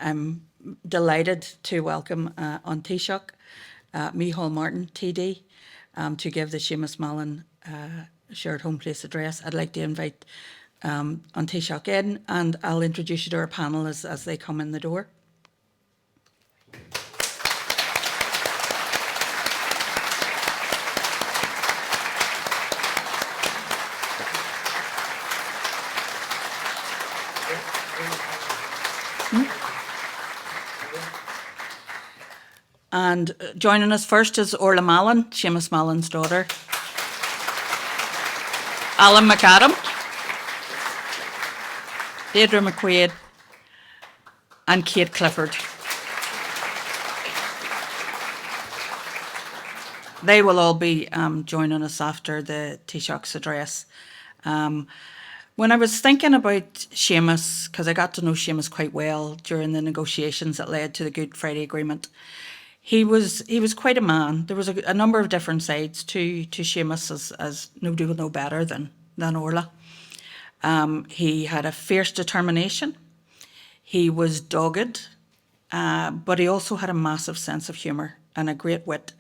I'm delighted to welcome on Taoiseach Micheál Martin, TD, to give the Seamus Mallon Shared Home Place address. I'd like to invite on Taoiseach in, and I'll introduce you to our panel as they come in the door. And joining us first is Orla Mallon, Seamus Mallon's daughter. Alan McAdam, Deirdriú McQuaid, and Kate Clifford. They will all be joining us after the Taoiseach's address. When I was thinking about Seamus, because I got to know Seamus quite well during the negotiations that led to the Good Friday Agreement, he was quite a man. There was a number of different sides to Seamus, as nobody will know better than Orla. He had a fierce determination. He was dogged, but he also had a massive sense of humour and a great wit.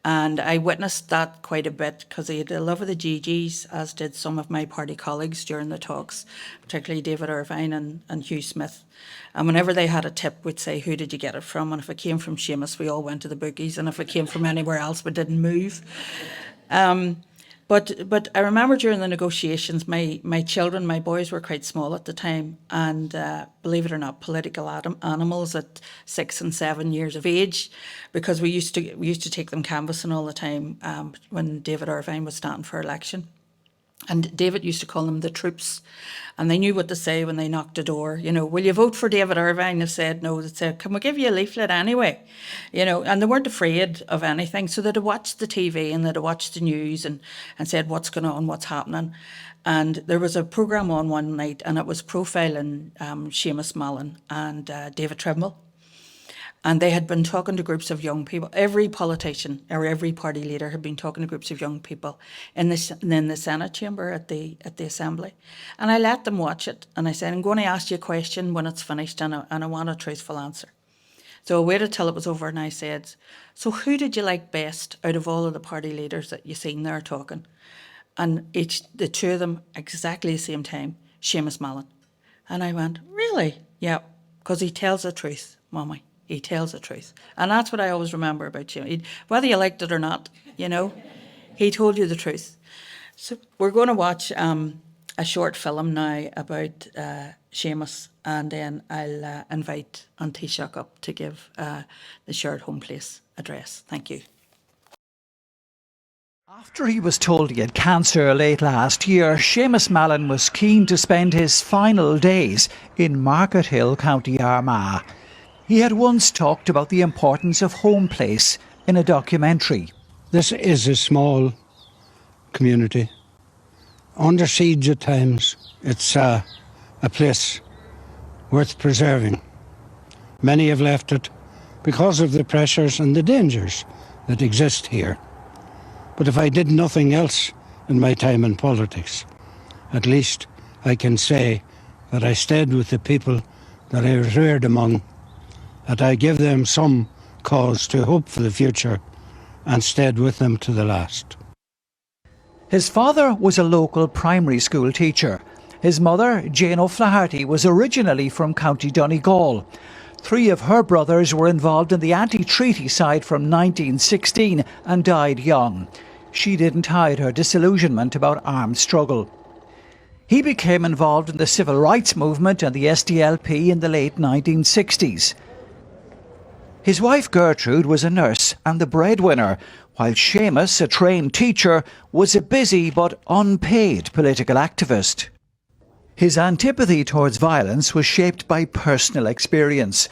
And I witnessed that quite a bit because he had a love of the GGs, as did some of my party colleagues during the talks, particularly David Irvine and Hugh Smith. And whenever they had a tip, we'd say, who did you get it from? And if it came from Seamus, we all went to the bookies. And if it came from anywhere else, we didn't move. But I remember during the negotiations, my children, my boys were quite small at the time, and believe it or not, political animals at 6 and 7 years of age, because we used to take them canvassing all the time when David Irvine was standing for election. And David used to call them the troops, and they knew what to say when they knocked the door. You know, will you vote for David Irvine? They said no. They said, can we give you a leaflet anyway? You know, and they weren't afraid of anything. So they'd watch the TV and they'd watch the news and said, what's going on, what's happening? And there was a programme on one night, and it was profiling Seamus Mallon and David Trimble. And they had been talking to groups of young people. Every politician or every party leader had been talking to groups of young people in the Senate chamber at the Assembly. And I let them watch it. And I said, I'm going to ask you a question when it's finished, and I want a truthful answer. So I waited till it was over, and I said, so who did you like best out of all of the party leaders that you seen there talking? And the two of them, exactly the same time, Seamus Mallon. And I went, really? Yeah, because he tells the truth, Mummy. He tells the truth. And that's what I always remember about you. Whether you liked it or not, you know, he told you the truth. So we're going to watch a short film now about Seamus, and then I'll invite An Taoiseach up to give the Shared Home Place address. Thank you. After he was told he had cancer late last year, Seamus Mallon was keen to spend his final days in Markethill, County Armagh. He had once talked about the importance of home place in a documentary. This is a small community, under siege at times. It's a place worth preserving. Many have left it because of the pressures and the dangers that exist here. But if I did nothing else in my time in politics, at least I can say that I stayed with the people that I was reared among, that I give them some cause to hope for the future, and stayed with them to the last. His father was a local primary school teacher. His mother, Jane O'Flaherty, was originally from County Donegal. 3 of her brothers were involved in the anti-treaty side from 1916 and died young. She didn't hide her disillusionment about armed struggle. He became involved in the civil rights movement and the SDLP in the late 1960s. His wife Gertrude was a nurse and the breadwinner, while Seamus, a trained teacher, was a busy but unpaid political activist. His antipathy towards violence was shaped by personal experience,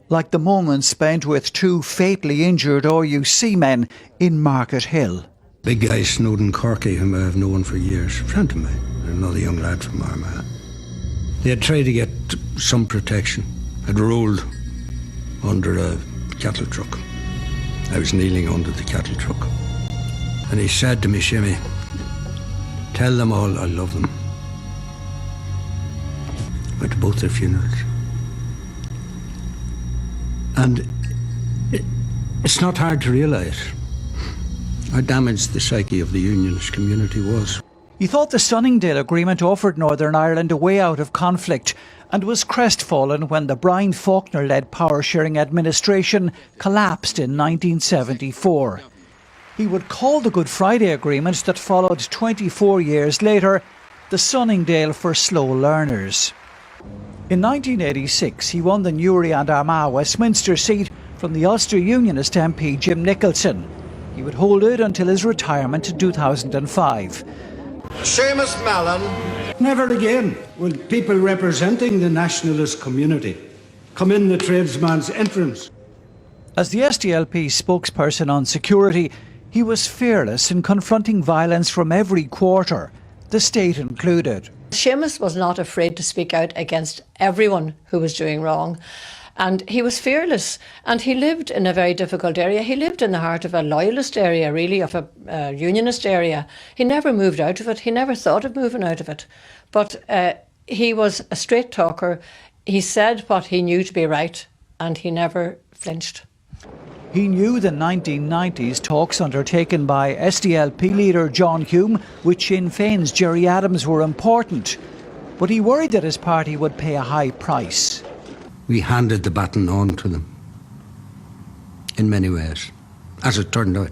like the moments spent with 2 fatally injured RUC men in Markethill. Big guy Snowden Corky, whom I have known for years, a friend of mine, another young lad from Armagh. They had tried to get some protection, had rolled under a cattle truck. I was kneeling under the cattle truck. And he said to me, Shimmy, tell them all I love them. Went to both their funerals. And it's not hard to realise how damaged the psyche of the Unionist community was. He thought the Sunningdale Agreement offered Northern Ireland a way out of conflict and was crestfallen when the Brian Faulkner-led power-sharing administration collapsed in 1974. He would call the Good Friday Agreement that followed 24 years later the Sunningdale for slow learners. In 1986, he won the Newry and Armagh Westminster seat from the Ulster Unionist MP Jim Nicholson. He would hold it until his retirement in 2005. Seamus Mallon. Never again will people representing the nationalist community come in the tradesman's entrance. As the SDLP spokesperson on security, he was fearless in confronting violence from every quarter, the state included. Seamus was not afraid to speak out against everyone who was doing wrong. And he was fearless, and he lived in a very difficult area. He lived in the heart of a loyalist area, really, of a unionist area. He never moved out of it. He never thought of moving out of it. But he was a straight talker. He said what he knew to be right, and he never flinched. He knew the 1990s talks undertaken by SDLP leader John Hume with Sinn Féin's Gerry Adams were important, but he worried that his party would pay a high price. We handed the baton on to them in many ways, as it turned out.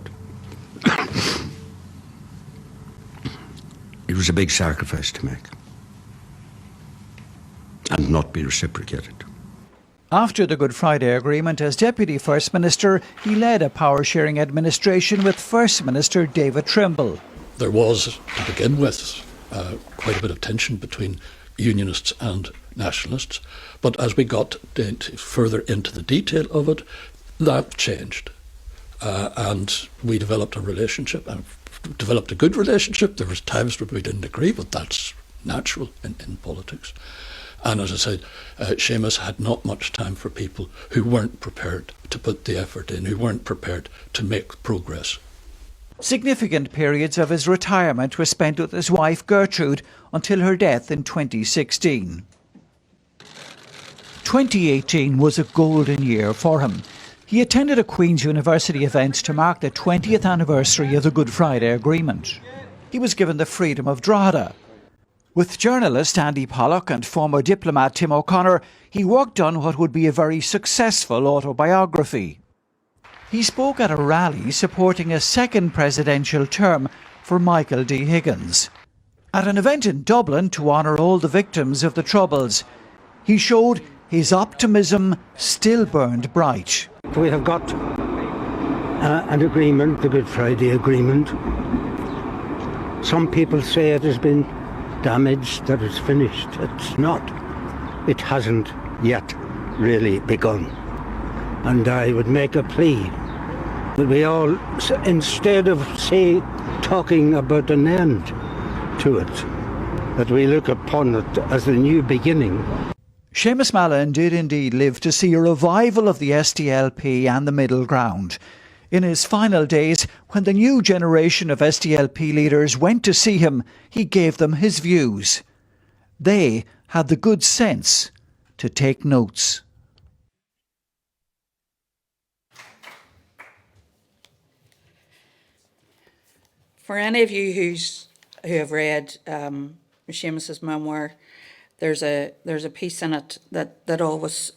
It was a big sacrifice to make and not be reciprocated. After the Good Friday Agreement, as Deputy First Minister, he led a power-sharing administration with First Minister David Trimble. There was, to begin with, quite a bit of tension between Unionists and Nationalists, but as we got further into the detail of it, that changed, and we developed a relationship, and developed a good relationship. There was times where we didn't agree, but that's natural in politics. And as I said, Seamus had not much time for people who weren't prepared to put the effort in, who weren't prepared to make progress. Significant periods of his retirement were spent with his wife Gertrude until her death in 2016. 2018 was a golden year for him. He attended a Queen's University event to mark the 20th anniversary of the Good Friday Agreement. He was given the freedom of Drogheda. With journalist Andy Pollock and former diplomat Tim O'Connor, he worked on what would be a very successful autobiography. He spoke at a rally supporting a second presidential term for Michael D. Higgins. At an event in Dublin to honour all the victims of the Troubles, he showed his optimism still burned bright. We have got an agreement, the Good Friday Agreement. Some people say it has been damaged, that it's finished. It's not. It hasn't yet really begun. And I would make a plea that we all, instead of talking about an end to it, that we look upon it as a new beginning. Seamus Mallon did indeed live to see a revival of the SDLP and the middle ground. In his final days, when the new generation of SDLP leaders went to see him, he gave them his views. They had the good sense to take notes. For any of you who have read Seamus's memoir, there's a piece in it that always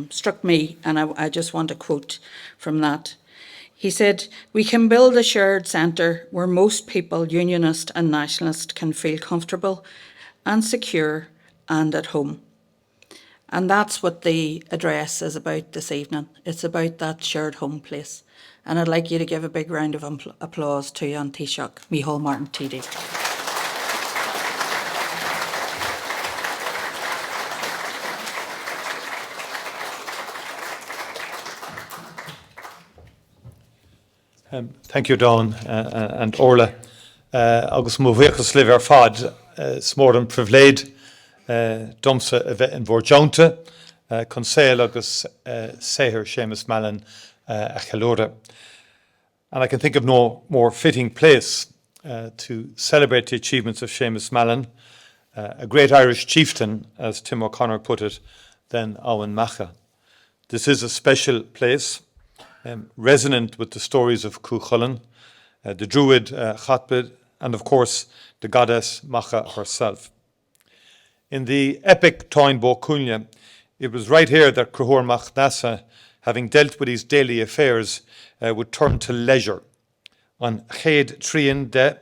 struck me, and I just want to quote from that. He said, "We can build a shared centre where most people, unionist and nationalist, can feel comfortable and secure and at home." And that's what the address is about this evening. It's about that shared home place. And I'd like you to give a big round of applause to Taoiseach Micheál Martin TD. Thank you, Dawn and Orla. Agus mo bhuichas live ar fad, smór an privléid, domsa a bheith in Vorjonta, consail agus Sahir Seamus Mallon a Chalora. And I can think of no more fitting place to celebrate the achievements of Seamus Mallon, a great Irish chieftain, as Tim O'Connor put it, than Alan Meban. This is a special place, resonant with the stories of Cuchulainn, the Druid Chatbid, and of course the goddess Macha herself. In the epic Táin Bó Cúailnge, it was right here that Cruthór Mac Nasa, having dealt with his daily affairs, would turn to leisure. An chéad tríon de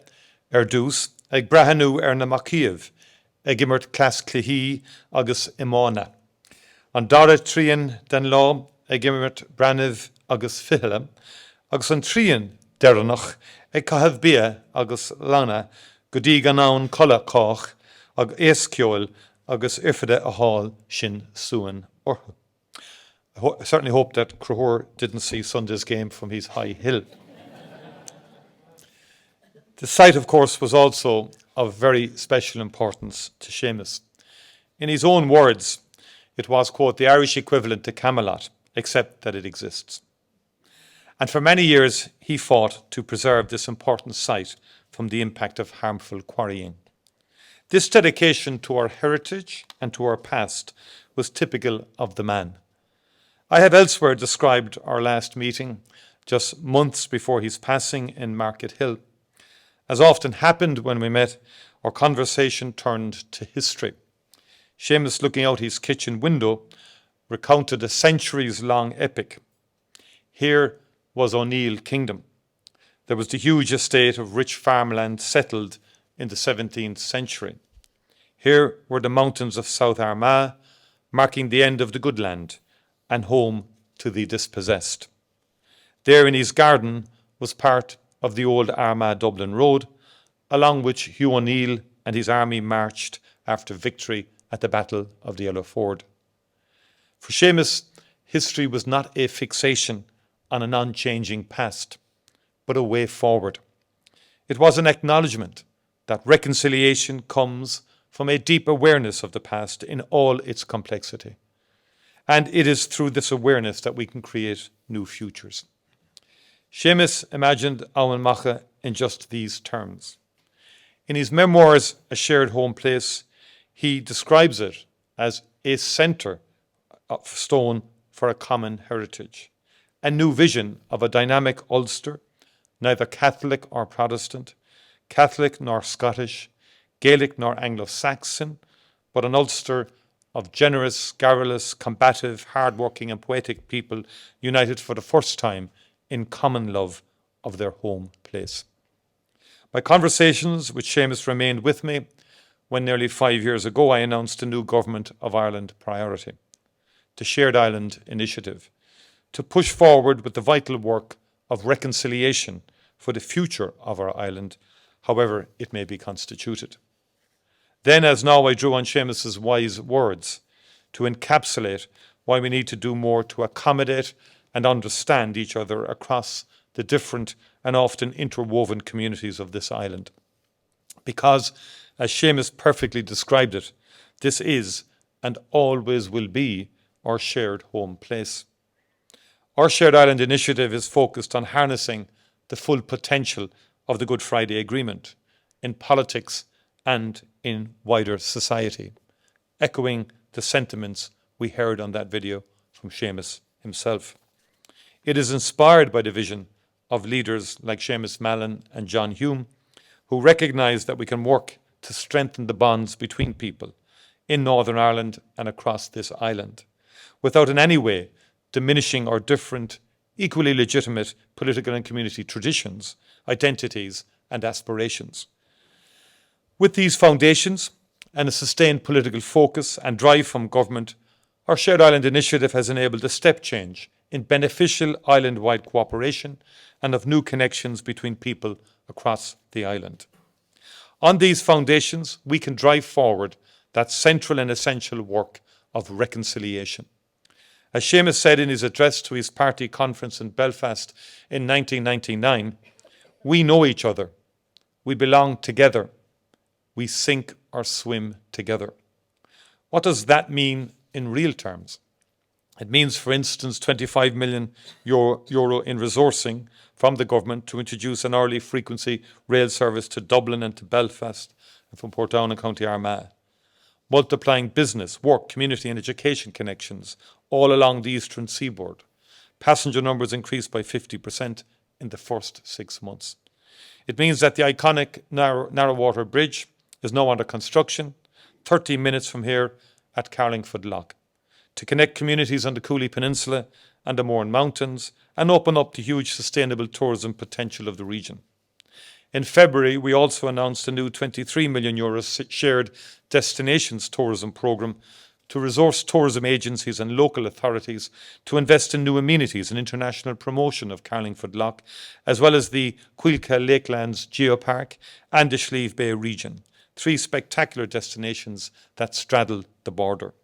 dús ag brahanú na Macaíomh, ag immert clas cluichí agus imána. An dara tríon den lá ag immert branamh agus fichile, agus an tríon deranach ag caithfh bia agus lana go dtí gan ann colla cách ag éasceol agus ifide a hall sin suan orthu. I certainly hope that Cruthór didn't see Sunday's game from his high hill. The site, of course, was also of very special importance to Seamus. In his own words, it was, quote, the Irish equivalent to Camelot, except that it exists. And for many years, he fought to preserve this important site from the impact of harmful quarrying. This dedication to our heritage and to our past was typical of the man. I have elsewhere described our last meeting, just months before his passing in Market Hill. As often happened when we met, our conversation turned to history. Seamus, looking out his kitchen window, recounted a centuries-long epic. Here was O'Neill Kingdom. There was the huge estate of rich farmland settled in the 17th century. Here were the mountains of South Armagh, marking the end of the good land and home to the dispossessed. There in his garden was part of the old Armagh-Dublin road, along which Hugh O'Neill and his army marched after victory at the Battle of the Yellow Ford. For Seamus, history was not a fixation on an unchanging past, but a way forward. It was an acknowledgement that reconciliation comes from a deep awareness of the past in all its complexity. And it is through this awareness that we can create new futures. Seamus imagined Abhainn Macha in just these terms. In his memoirs, A Shared Home Place, he describes it as a centre of stone for a common heritage, a new vision of a dynamic Ulster, neither Catholic or Protestant, Catholic nor Scottish, Gaelic nor Anglo-Saxon, but an Ulster of generous, garrulous, combative, hard-working and poetic people united for the first time in common love of their home place. My conversations with Seamus remained with me when nearly 5 years ago I announced a new Government of Ireland priority, the Shared Island Initiative, to push forward with the vital work of reconciliation for the future of our island, however it may be constituted. Then, as now, I drew on Seamus's wise words to encapsulate why we need to do more to accommodate and understand each other across the different and often interwoven communities of this island. Because, as Seamus perfectly described it, this is and always will be our shared home place. Our Shared Island Initiative is focused on harnessing the full potential of the Good Friday Agreement in politics and in wider society, echoing the sentiments we heard on that video from Seamus himself. It is inspired by the vision of leaders like Seamus Mallon and John Hume, who recognise that we can work to strengthen the bonds between people in Northern Ireland and across this island, without in any way diminishing our different, equally legitimate political and community traditions, identities and aspirations. With these foundations and a sustained political focus and drive from government, our Shared Island Initiative has enabled a step change in beneficial island-wide cooperation and of new connections between people across the island. On these foundations, we can drive forward that central and essential work of reconciliation. As Seamus said in his address to his party conference in Belfast in 1999, we know each other, we belong together, we sink or swim together. What does that mean in real terms? It means, for instance, €25 million in resourcing from the government to introduce an hourly frequency rail service to Dublin and to Belfast and from Portdown and County Armagh. Multiplying business, work, community and education connections, all along the eastern seaboard. Passenger numbers increased by 50% in the first 6 months. It means that the iconic narrow water bridge is now under construction, 30 minutes from here at Carlingford Lough, to connect communities on the Cooley Peninsula and the Mourne Mountains and open up the huge sustainable tourism potential of the region. In February, we also announced a new €23 million shared destinations tourism programme to resource tourism agencies and local authorities to invest in new amenities and international promotion of Carlingford Lough, as well as the Cuilca Lakelands Geopark and the Slieve Bay region, 3 spectacular destinations that straddle the border.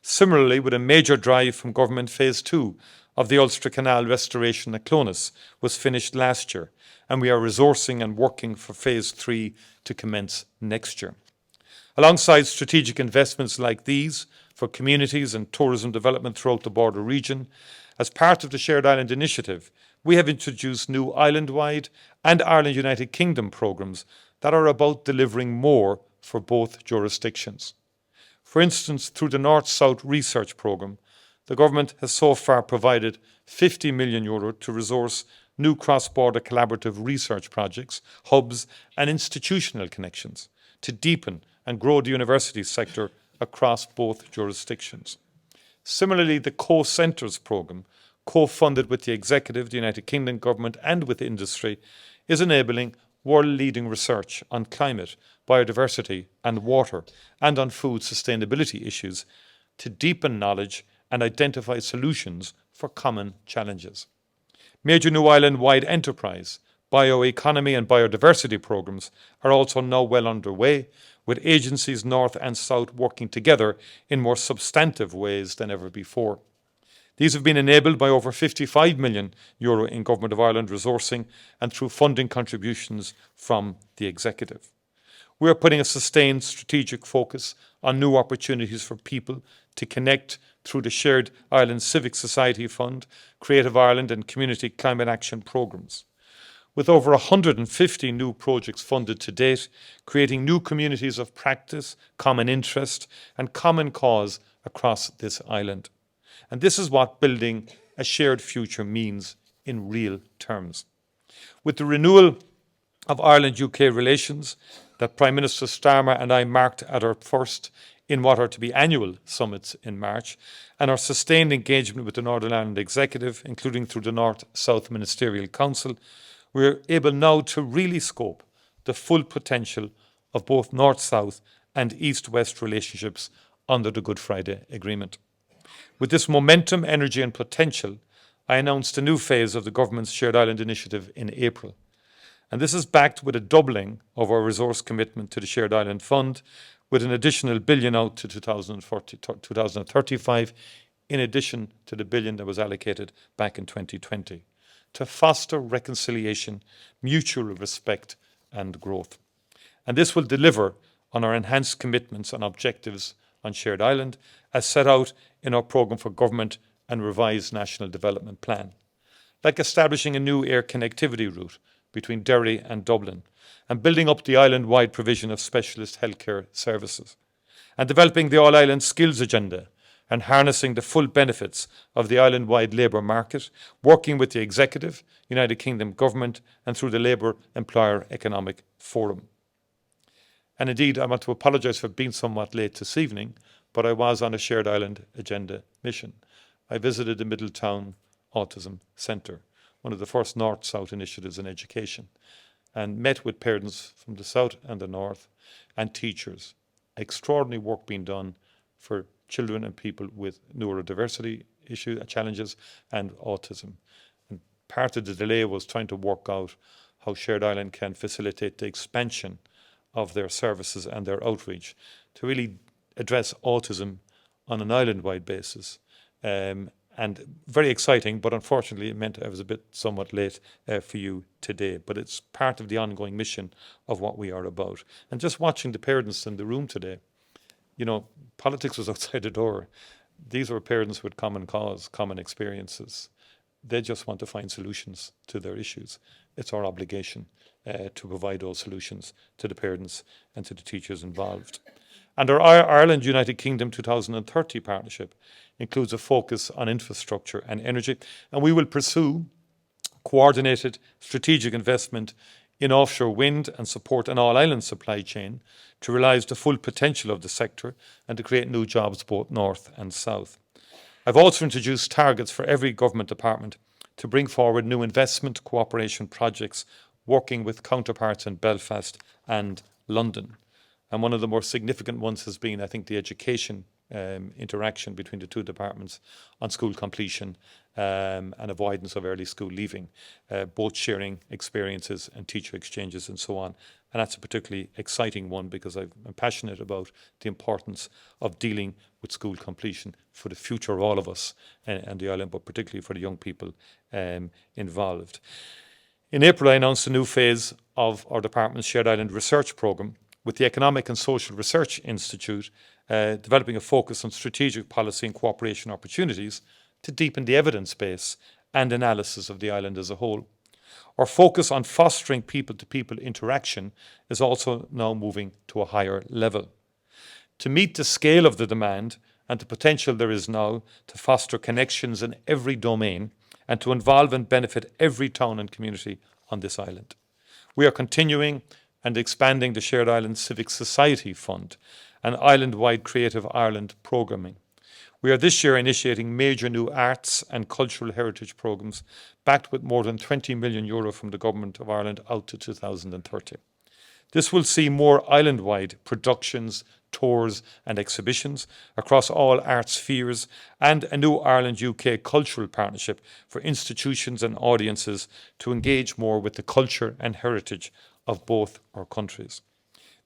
Similarly, with a major drive from government, Phase 2 of the Ulster Canal restoration at Clones was finished last year, and we are resourcing and working for Phase 3 to commence next year. Alongside strategic investments like these for communities and tourism development throughout the border region, as part of the Shared Island Initiative, we have introduced new island-wide and Ireland United Kingdom programmes that are about delivering more for both jurisdictions. For instance, through the North-South Research Programme, the Government has so far provided €50 million to resource new cross-border collaborative research projects, hubs and institutional connections to deepen and grow the university sector across both jurisdictions. Similarly, the Co-Centres programme, co-funded with the Executive, the United Kingdom Government and with industry, is enabling world-leading research on climate, biodiversity and water and on food sustainability issues to deepen knowledge and identify solutions for common challenges. Major new island-wide enterprise, bioeconomy and biodiversity programmes are also now well underway, with agencies north and south working together in more substantive ways than ever before. These have been enabled by over €55 million in Government of Ireland resourcing and through funding contributions from the Executive. We are putting a sustained strategic focus on new opportunities for people to connect through the Shared Island Civic Society Fund, Creative Ireland and Community Climate Action programmes. With over 150 new projects funded to date, creating new communities of practice, common interest and common cause across this island. And this is what building a shared future means in real terms. With the renewal of Ireland-UK relations that Prime Minister Starmer and I marked at our first in what are to be annual summits in March, and our sustained engagement with the Northern Ireland Executive, including through the North-South Ministerial Council, we are able now to really scope the full potential of both North-South and East-West relationships under the Good Friday Agreement. With this momentum, energy and potential, I announced a new phase of the Government's Shared Island Initiative in April. And this is backed with a doubling of our resource commitment to the Shared Island Fund, with an additional $1 billion out to 2035, in addition to the $1 billion that was allocated back in 2020, to foster reconciliation, mutual respect and growth. And this will deliver on our enhanced commitments and objectives on Shared Island, as set out in our programme for government and revised National Development Plan, like establishing a new air connectivity route between Derry and Dublin, and building up the island-wide provision of specialist healthcare services, and developing the All-Ireland Skills Agenda and harnessing the full benefits of the island-wide labour market, working with the Executive, United Kingdom Government and through the Labour Employer Economic Forum. And indeed, I want to apologise for being somewhat late this evening, but I was on a Shared Island Agenda mission. I visited the Middletown Autism Centre, one of the first North-South initiatives in education, and met with parents from the South and the North and teachers. Extraordinary work being done for children and people with neurodiversity challenges and autism. And part of the delay was trying to work out how Shared Island can facilitate the expansion of their services and their outreach to really address autism on an island-wide basis. And very exciting, but unfortunately it meant I was a bit somewhat late for you today. But it's part of the ongoing mission of what we are about. And just watching the parents in the room today, you know, politics was outside the door. These were parents with common cause, common experiences. They just want to find solutions to their issues. It's our obligation to provide those solutions to the parents and to the teachers involved. And our Ireland United Kingdom 2030 partnership includes a focus on infrastructure and energy, and we will pursue coordinated strategic investment in offshore wind and support an all-island supply chain to realise the full potential of the sector and to create new jobs both north and south. I've also introduced targets for every government department to bring forward new investment cooperation projects working with counterparts in Belfast and London. And one of the more significant ones has been, I think, the education interaction between the two departments on school completion and avoidance of early school leaving, both sharing experiences and teacher exchanges and so on. And that's a particularly exciting one because I'm passionate about the importance of dealing with school completion for the future of all of us and the island, but particularly for the young people involved. In April, I announced a new phase of our department's Shared Island Research Programme with the Economic and Social Research Institute developing a focus on strategic policy and cooperation opportunities to deepen the evidence base and analysis of the island as a whole. Our focus on fostering people-to-people interaction is also now moving to a higher level. To meet the scale of the demand and the potential there is now to foster connections in every domain and to involve and benefit every town and community on this island, we are continuing and expanding the Shared Island Civic Society Fund and island-wide Creative Ireland programming. We are this year initiating major new arts and cultural heritage programmes backed with more than €20 million from the Government of Ireland out to 2030. This will see more island-wide productions, tours and exhibitions across all art spheres and a new Ireland-UK cultural partnership for institutions and audiences to engage more with the culture and heritage of both our countries.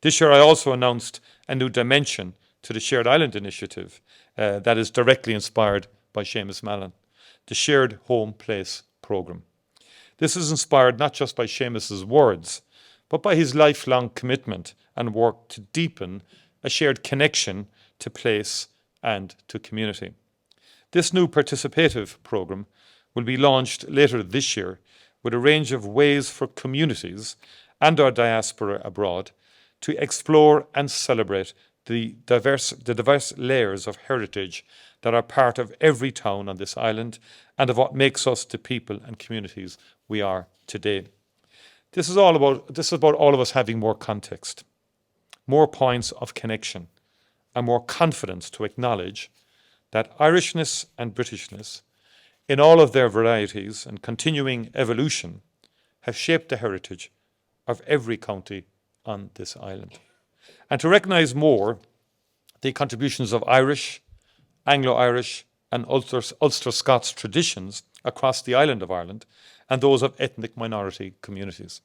This year I also announced a new dimension to the Shared Island Initiative that is directly inspired by Seamus Mallon, the Shared Home Place programme. This is inspired not just by Seamus's words, but by his lifelong commitment and work to deepen a shared connection to place and to community. This new participative programme will be launched later this year with a range of ways for communities and our diaspora abroad to explore and celebrate the diverse layers of heritage that are part of every town on this island and of what makes us the people and communities we are today. This is about all of us having more context, more points of connection, and more confidence to acknowledge that Irishness and Britishness, in all of their varieties and continuing evolution, have shaped the heritage of every county on this island. And to recognise more the contributions of Irish, Anglo-Irish and Ulster Scots traditions across the island of Ireland and those of ethnic minority communities.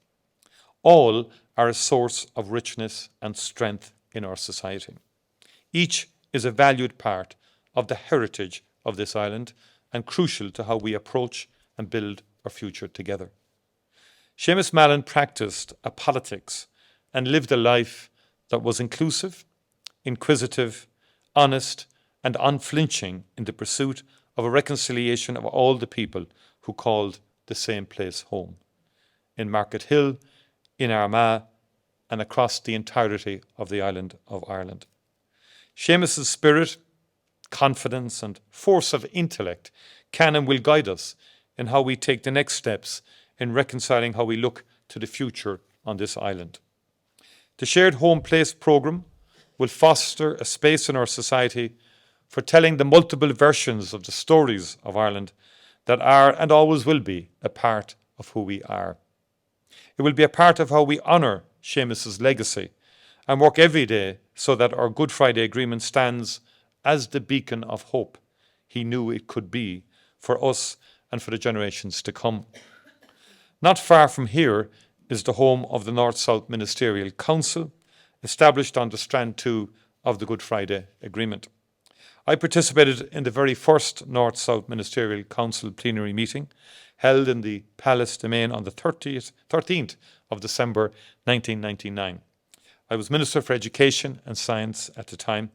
All are a source of richness and strength in our society. Each is a valued part of the heritage of this island and crucial to how we approach and build our future together. Seamus Mallon practiced a politics and lived a life that was inclusive, inquisitive, honest and unflinching in the pursuit of a reconciliation of all the people who called the same place home. In Market Hill, in Armagh and across the entirety of the island of Ireland. Seamus's spirit, confidence and force of intellect can and will guide us in how we take the next steps in reconciling how we look to the future on this island. The Shared Home Place programme will foster a space in our society for telling the multiple versions of the stories of Ireland that are and always will be a part of who we are. It will be a part of how we honour Seamus's legacy and work every day so that our Good Friday Agreement stands as the beacon of hope he knew it could be for us and for the generations to come. Not far from here is the home of the North-South Ministerial Council, established under Strand 2 of the Good Friday Agreement. I participated in the very first North-South Ministerial Council plenary meeting, held in the Palace Domain on the 13th of December 1999. I was Minister for Education and Science at the time,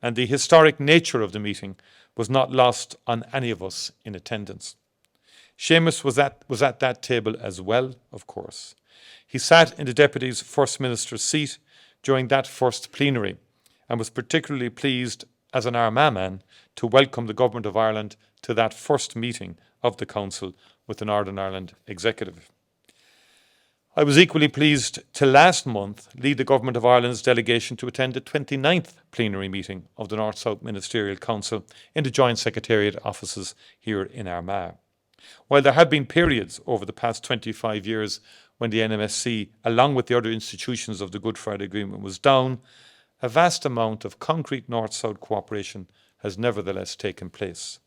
and the historic nature of the meeting was not lost on any of us in attendance. Seamus was at that table as well, of course. He sat in the Deputy's First Minister's seat during that first plenary and was particularly pleased as an Armagh man to welcome the Government of Ireland to that first meeting of the Council with the Northern Ireland Executive. I was equally pleased to last month lead the Government of Ireland's delegation to attend the 29th plenary meeting of the North-South Ministerial Council in the Joint Secretariat offices here in Armagh. While there have been periods over the past 25 years when the NMSC, along with the other institutions of the Good Friday Agreement, was down, a vast amount of concrete North-South cooperation has nevertheless taken place.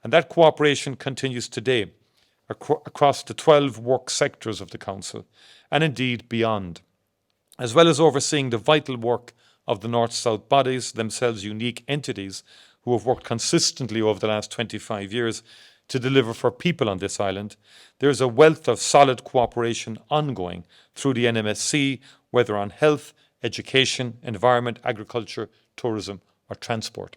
And that cooperation continues today across the 12 work sectors of the Council, and indeed beyond, as well as overseeing the vital work of the North-South bodies, themselves unique entities who have worked consistently over the last 25 years to deliver for people on this island. There is a wealth of solid cooperation ongoing through the NMSC, whether on health, education, environment, agriculture, tourism or transport.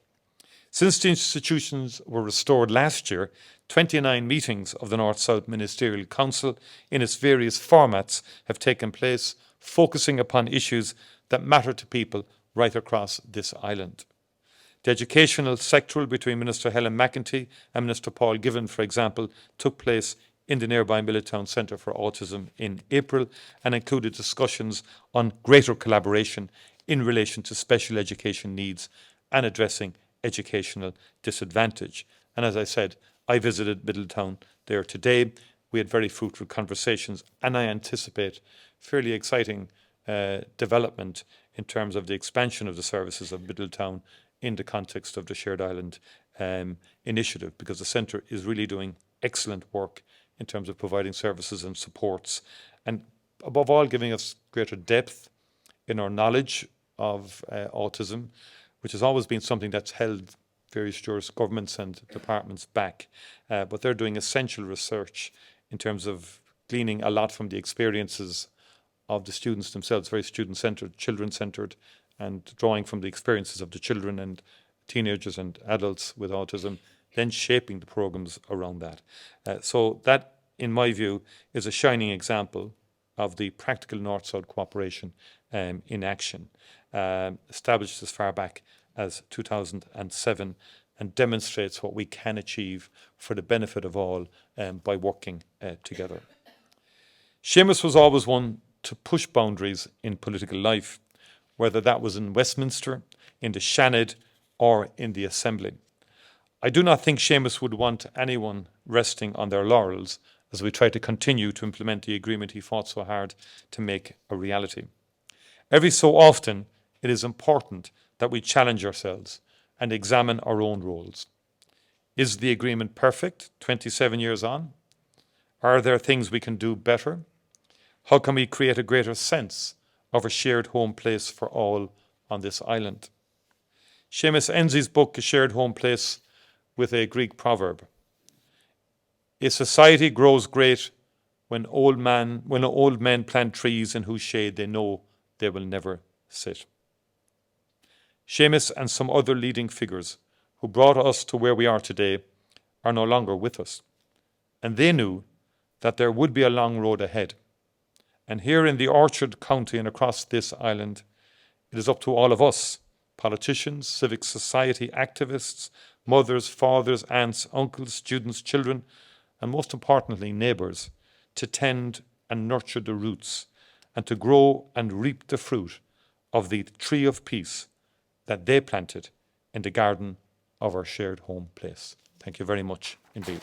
Since the institutions were restored last year, 29 meetings of the North-South Ministerial Council in its various formats have taken place, focusing upon issues that matter to people right across this island. The educational sectoral between Minister Helen McEntee and Minister Paul Given, for example, took place in the nearby Navan Centre for Autism in April and included discussions on greater collaboration in relation to special education needs and addressing educational disadvantage. And as I said, I visited Middletown there today. We had very fruitful conversations, and I anticipate fairly exciting development in terms of the expansion of the services of Middletown in the context of the Shared Island initiative, because the centre is really doing excellent work in terms of providing services and supports, and above all giving us greater depth in our knowledge of autism, which has always been something that's held various governments and departments back. But they're doing essential research in terms of gleaning a lot from the experiences of the students themselves, very student-centred, children-centred, and drawing from the experiences of the children and teenagers and adults with autism, then shaping the programmes around that. So that, in my view, is a shining example of the practical North-South cooperation in action, established as far back as 2007, and demonstrates what we can achieve for the benefit of all by working together. Seamus was always one to push boundaries in political life, whether that was in Westminster, in the Seanad, or in the Assembly. I do not think Seamus would want anyone resting on their laurels as we try to continue to implement the agreement he fought so hard to make a reality. Every so often, it is important that we challenge ourselves and examine our own roles. Is the agreement perfect 27 years on? Are there things we can do better? How can we create a greater sense of a shared home place for all on this island? Seamus ends his book, A Shared Home Place, with a Greek proverb. A society grows great when old men plant trees in whose shade they know they will never sit. Seamus and some other leading figures who brought us to where we are today are no longer with us. And they knew that there would be a long road ahead. And here in the Orchard County and across this island, it is up to all of us, politicians, civic society activists, mothers, fathers, aunts, uncles, students, children, and most importantly, neighbours, to tend and nurture the roots and to grow and reap the fruit of the tree of peace that they planted in the garden of our shared home place. Thank you very much indeed.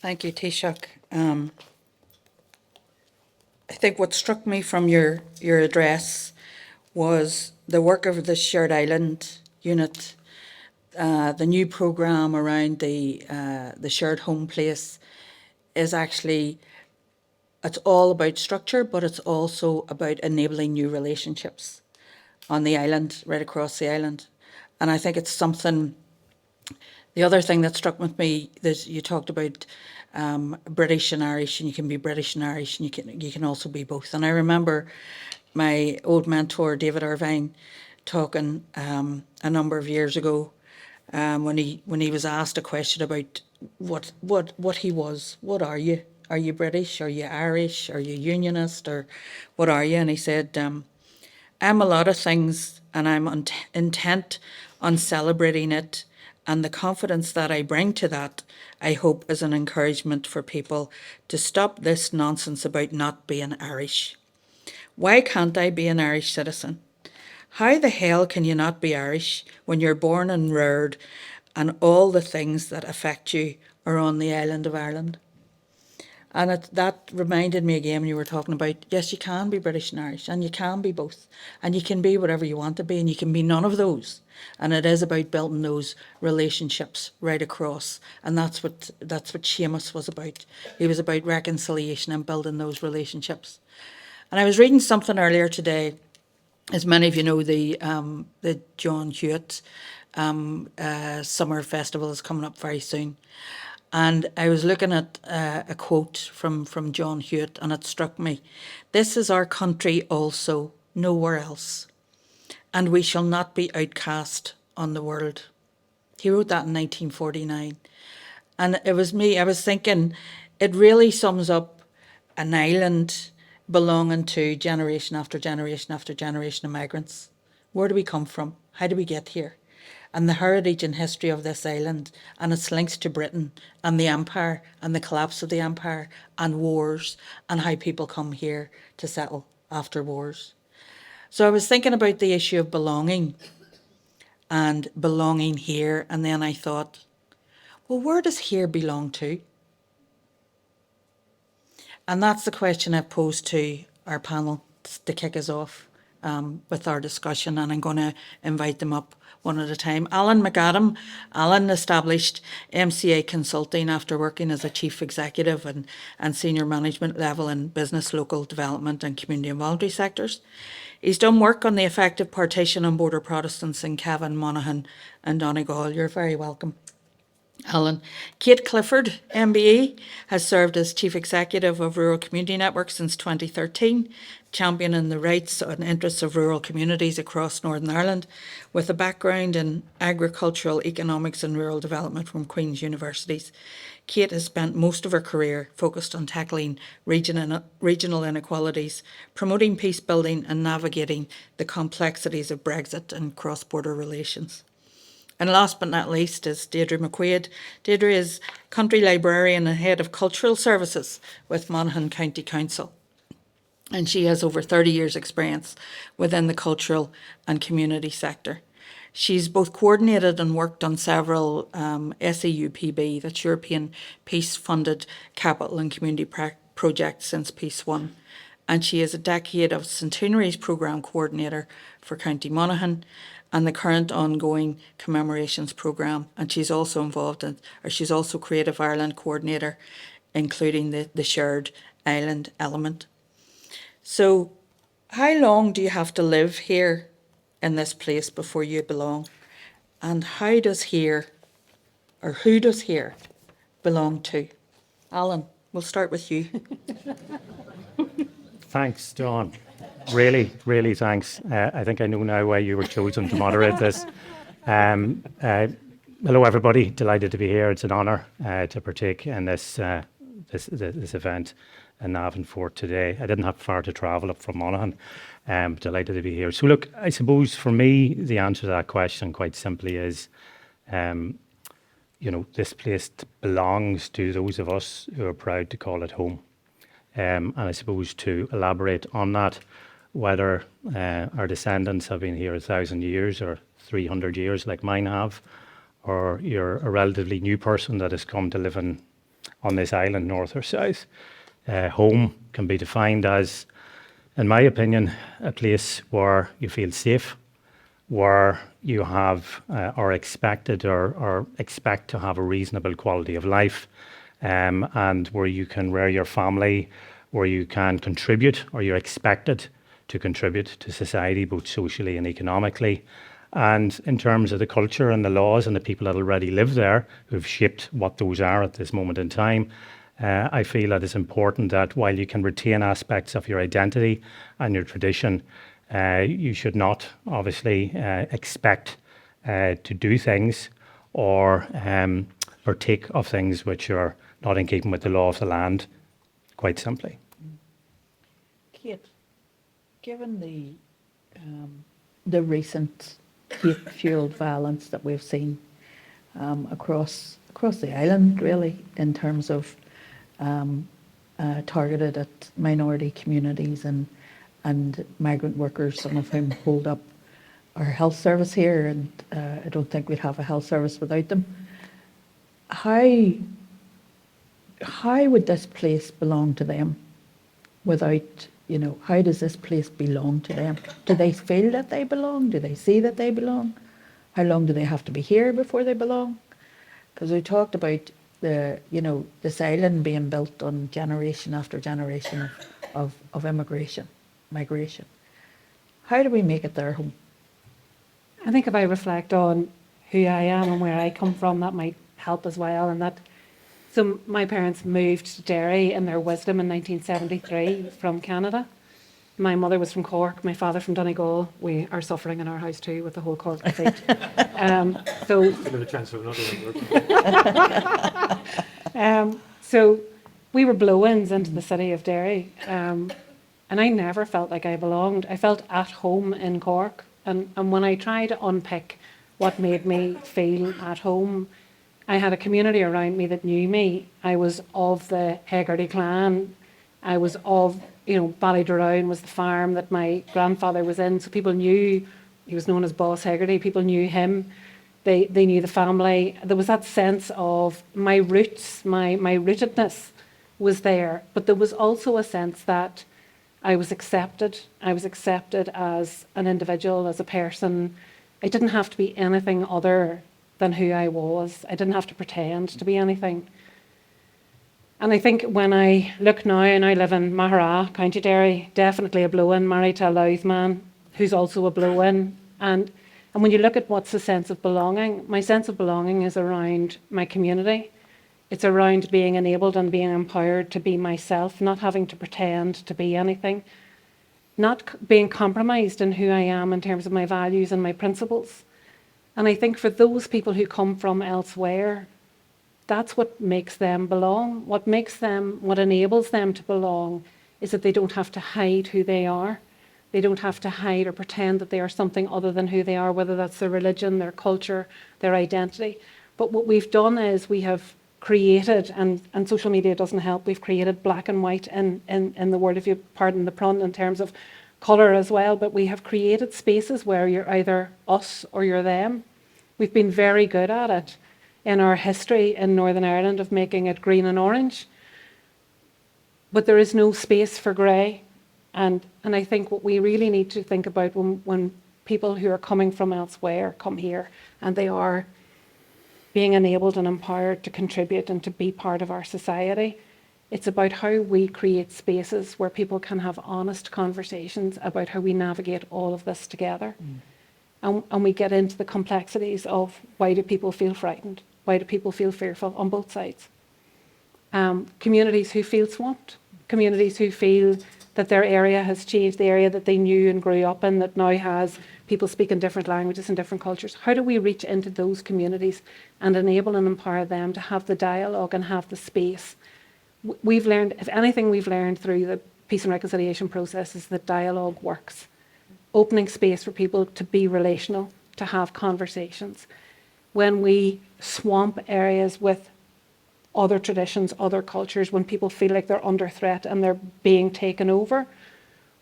Thank you, Taoiseach. I think what struck me from your address was the work of the Shared Island unit, the new programme around the shared home place is actually, it's all about structure, but it's also about enabling new relationships on the island, right across the island. And I think it's something, the other thing that struck with me is you talked about British and Irish, and you can be British and Irish, and you can also be both. And I remember my old mentor, David Irvine, talking a number of years ago when he was asked a question about what he was. What are you? Are you British? Are you Irish? Are you Unionist? Or what are you? And he said, I'm a lot of things, and I'm intent on celebrating it. And the confidence that I bring to that, I hope, is an encouragement for people to stop this nonsense about not being Irish. Why can't I be an Irish citizen? How the hell can you not be Irish when you're born and reared and all the things that affect you are on the island of Ireland? And that reminded me again when you were talking about, yes, you can be British and Irish, and you can be both, and you can be whatever you want to be, and you can be none of those. And it is about building those relationships right across, and that's what Seamus was about. He was about reconciliation and building those relationships. And I was reading something earlier today. As many of you know, the John Hewitt summer festival is coming up very soon. And I was looking at a quote from John Hewitt, and it struck me. This is our country also, nowhere else. And we shall not be outcast on the world. He wrote that in 1949. And it was me, I was thinking, it really sums up an island belonging to generation after generation after generation of migrants. Where do we come from? How do we get here? And the heritage and history of this island and its links to Britain and the empire and the collapse of the empire and wars and how people come here to settle after wars. So I was thinking about the issue of belonging and belonging here, and then I thought, well, where does here belong to? And that's the question I posed to our panel to kick us off with our discussion, and I'm going to invite them up one at a time. Alan Meban. Alan established MCA Consulting after working as a chief executive and senior management level in business, local development and community and voluntary sectors. He's done work on the effective partition and border Protestants in Cavan, Monaghan and Donegal. You're very welcome, Alan. Kate Clifford, MBE, has served as Chief Executive of Rural Community Network since 2013, championing the rights and interests of rural communities across Northern Ireland, with a background in agricultural economics and rural development from Queen's Universities. Kate has spent most of her career focused on tackling regional inequalities, promoting peace building and navigating the complexities of Brexit and cross-border relations. And last but not least is Deirdriú McQuaid. Deirdriú is Country Librarian and Head of Cultural Services with Monaghan County Council. And she has over 30 years' experience within the cultural and community sector. She's both coordinated and worked on several SEUPB, that's European Peace-funded capital and community projects since Peace One. And she is a decade of Centenaries Programme Coordinator for County Monaghan and the current ongoing commemorations programme. And she's also she's also Creative Ireland Coordinator, including the shared island element. So how long do you have to live here in this place before you belong? And how does here, or who does here belong to? Alan, we'll start with you. Thanks, Dawn. Really, really thanks. I think I know now why you were chosen to moderate this. Hello, everybody. Delighted to be here. It's an honour to partake in this event in Navan Fort today. I didn't have far to travel up from Monaghan. Delighted to be here. So look, I suppose for me, the answer to that question quite simply is, this place belongs to those of us who are proud to call it home. And I suppose to elaborate on that, whether our descendants have been here 1,000 years or 300 years like mine have, or you're a relatively new person that has come to live on this island, north or south, home can be defined as, in my opinion, a place where you feel safe, where you have or expected or expect to have a reasonable quality of life, and where you can rear your family, where you can contribute or you're expected to contribute to society, both socially and economically. And in terms of the culture and the laws and the people that already live there, who've shaped what those are at this moment in time, I feel that it's important that while you can retain aspects of your identity and your tradition, you should not obviously expect to do things or partake of things which are not in keeping with the law of the land, quite simply. Kate, given the recent hate-fueled violence that we've seen across the island, really, in terms of targeted at minority communities and migrant workers, some of whom hold up our health service here, and I don't think we'd have a health service without them. How would this place belong to them without, how does this place belong to them? Do they feel that they belong? Do they see that they belong? How long do they have to be here before they belong? Because we talked about this island being built on generation after generation of migration. How do we make it their home? I think if I reflect on who I am and where I come from, that might help as well. And so my parents moved to Derry in their wisdom in 1973 from Canada. My mother was from Cork, my father from Donegal. We are suffering in our house too with the whole Cork defeat. So we were blow-ins into the city of Derry, and I never felt like I belonged. I felt at home in Cork, and when I try to unpick what made me feel at home, I had a community around me that knew me. I was of the Hegarty clan. I was of, Ballydrown was the farm that my grandfather was in, so people knew. He was known as Boss Hegarty. People knew him. They knew the family. There was that sense of my roots, my rootedness was there, but there was also a sense that I was accepted. I was accepted as an individual, as a person. I didn't have to be anything other than who I was. I didn't have to pretend to be anything. And I think when I look now, and I live in Maghera, County Derry, definitely a blow-in, married to a Louth man who's also a blow-in. And when you look at what's the sense of belonging, my sense of belonging is around my community. It's around being enabled and being empowered to be myself, not having to pretend to be anything, not being compromised in who I am in terms of my values and my principles. And I think for those people who come from elsewhere, that's what makes them belong. What enables them to belong is that they don't have to hide who they are. They don't have to hide or pretend that they are something other than who they are, whether that's their religion, their culture, their identity. But what we've done is we have created, and social media doesn't help, we've created black and white in the word, if you pardon the pun, in terms of colour as well, but we have created spaces where you're either us or you're them. We've been very good at it in our history in Northern Ireland of making it green and orange, but there is no space for grey. And I think what we really need to think about when people who are coming from elsewhere come here and they are being enabled and empowered to contribute and to be part of our society, it's about how we create spaces where people can have honest conversations about how we navigate all of this together. And we get into the complexities of why do people feel frightened? Why do people feel fearful on both sides? Communities who feel swamped, communities who feel that their area has changed, the area that they knew and grew up in that now has people speaking different languages and different cultures. How do we reach into those communities and enable and empower them to have the dialogue and have the space? We've learned, if anything we've learned through the peace and reconciliation process is that dialogue works. Opening space for people to be relational, to have conversations. When we swamp areas with other traditions, other cultures, when people feel like they're under threat and they're being taken over,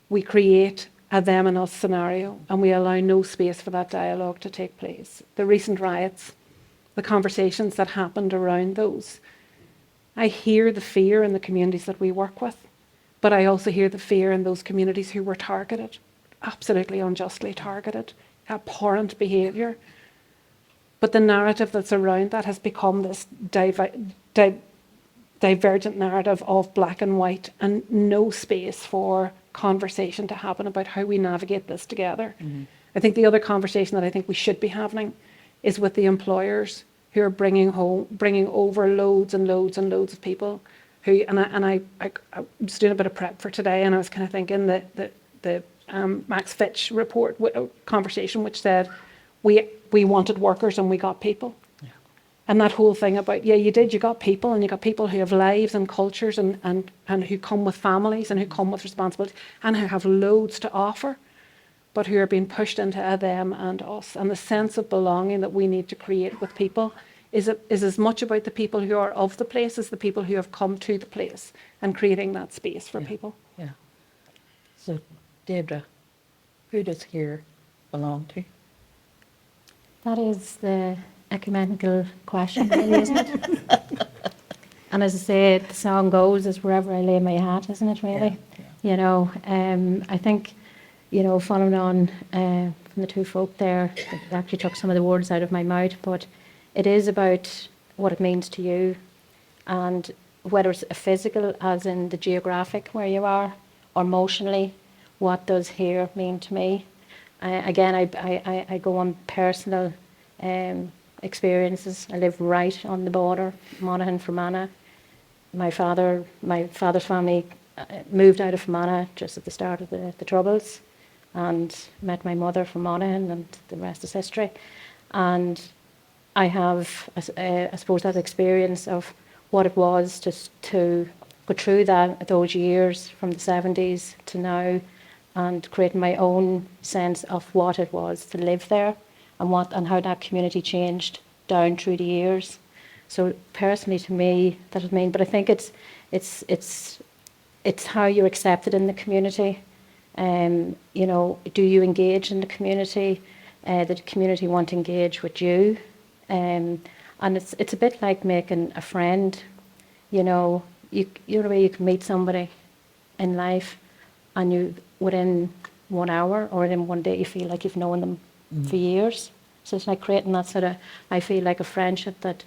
we create a them and us scenario and we allow no space for that dialogue to take place. The recent riots, the conversations that happened around those, I hear the fear in the communities that we work with, but I also hear the fear in those communities who were targeted, absolutely unjustly targeted, abhorrent behaviour. But the narrative that's around that has become this divergent narrative of black and white and no space for conversation to happen about how we navigate this together. I think the other conversation that I think we should be having is with the employers who are bringing over loads and loads and loads of people who, and I was doing a bit of prep for today, and I was kind of thinking that the Max Fitch report, conversation, which said we wanted workers and we got people. And that whole thing about, you got people, and you got people who have lives and cultures and who come with families and who come with responsibility and who have loads to offer, but who are being pushed into a them and us. And the sense of belonging that we need to create with people is as much about the people who are of the place as the people who have come to the place, and creating that space for people. Yeah. So, Deirdriú, who does here belong to? That is the ecumenical question, really, isn't it? And as I say, the song goes, is wherever I lay my hat, isn't it, really? You know, I think, following on from the two folk there, it actually took some of the words out of my mouth, but it is about what it means to you, and whether it's a physical, as in the geographic where you are, or emotionally, what does here mean to me? Again, I go on personal experiences. I live right on the border, Monaghan, Fermanagh. My father's family moved out of Fermanagh just at the start of the Troubles, and met my mother from Monaghan, and the rest is history. And I have, I suppose, that experience of what it was to go through those years from the 70s to now, and creating my own sense of what it was to live there, and how that community changed down through the years. So personally, to me, that would mean. But I think it's how you're accepted in the community. Do you engage in the community? The community want to engage with you, and it's a bit like making a friend. You know the way you can meet somebody in life, and you within 1 hour or within one day you feel like you've known them for years. So it's like creating that sort of, I feel like a friendship that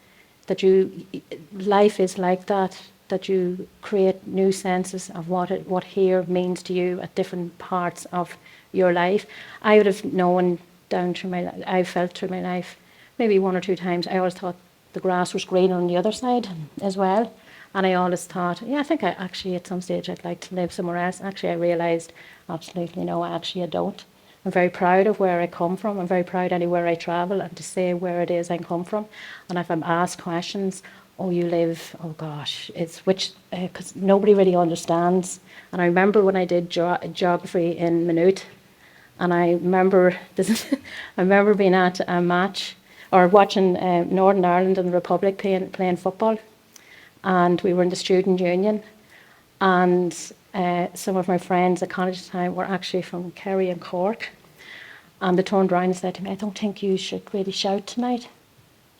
life is like that you create new senses of what here means to you at different parts of your life. I would have known down through my life, I felt through my life, maybe 1 or 2 times, I always thought the grass was greener on the other side as well. And I always thought, I think I actually at some stage I'd like to live somewhere else. Actually, I realised, absolutely no, I don't. I'm very proud of where I come from. I'm very proud anywhere I travel, and to say where it is I come from. And if I'm asked questions, you live, oh gosh, it's which, because nobody really understands. And I remember when I did geography in Maynooth, and I remember being at a match, or watching Northern Ireland and the Republic playing football. And we were in the student union, and some of my friends at college time were actually from Kerry and Cork, and they turned around and said to me, I don't think you should really shout tonight.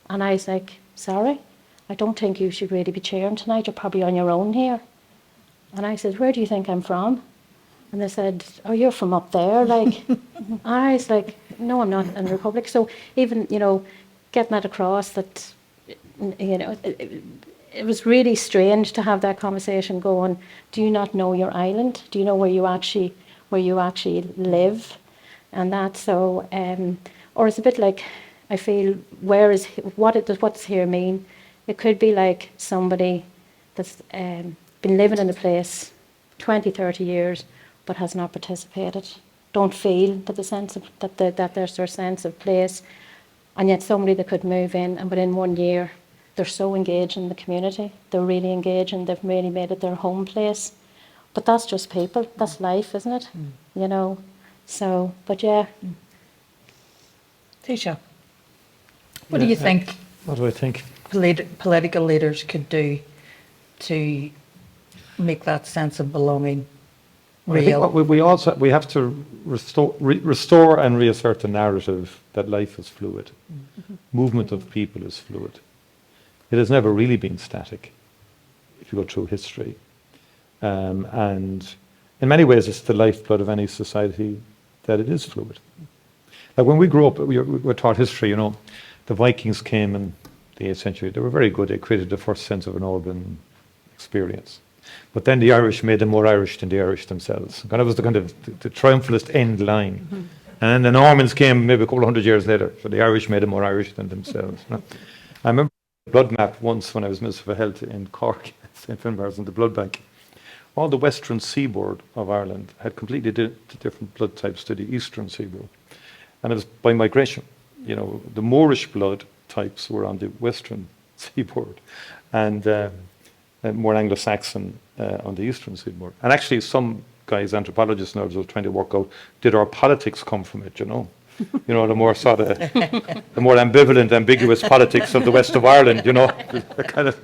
And I was like, sorry, I don't think you should really be cheering tonight, you're probably on your own here. And I said, where do you think I'm from? And they said, oh, you're from up there, like. I was like, no, I'm not in the Republic. So even, getting that across that, it was really strange to have that conversation going, do you not know your island? Do you know where you actually live? And that, so, or it's a bit like, I feel, what does here mean? It could be like somebody that's been living in a place 20, 30 years, but has not participated. Don't feel that that there's their sense of place, and yet somebody that could move in, and within 1 year, they're so engaged in the community. They're really engaged, and they've really made it their home place. But that's just people. That's life, isn't it? So, but yeah. Taoiseach, what do you think? What do I think? Political leaders could do to make that sense of belonging real? I think we have to restore and reassert the narrative that life is fluid. Movement of people is fluid. It has never really been static, if you go through history. And in many ways, it's the lifeblood of any society that it is fluid. Like when we grew up, we were taught history, the Vikings came in the 8th century. They were very good. They created the first sense of an urban experience. But then the Irish made them more Irish than the Irish themselves. And that was the kind of the triumphalist end line. And then the Normans came maybe a couple of 100 years later. So the Irish made them more Irish than themselves. I remember blood map once when I was Minister for Health in Cork, St Finbarr's in the blood bank. All the western seaboard of Ireland had completely different blood types to the eastern seaboard. And it was by migration. You know, the Moorish blood types were on the western seaboard and more Anglo-Saxon on the eastern seaboard. And actually some guys, anthropologists now, were trying to work out, did our politics come from it, you know? You know, the more sort of, the more ambivalent, ambiguous politics of the west of Ireland, you know, the kind of,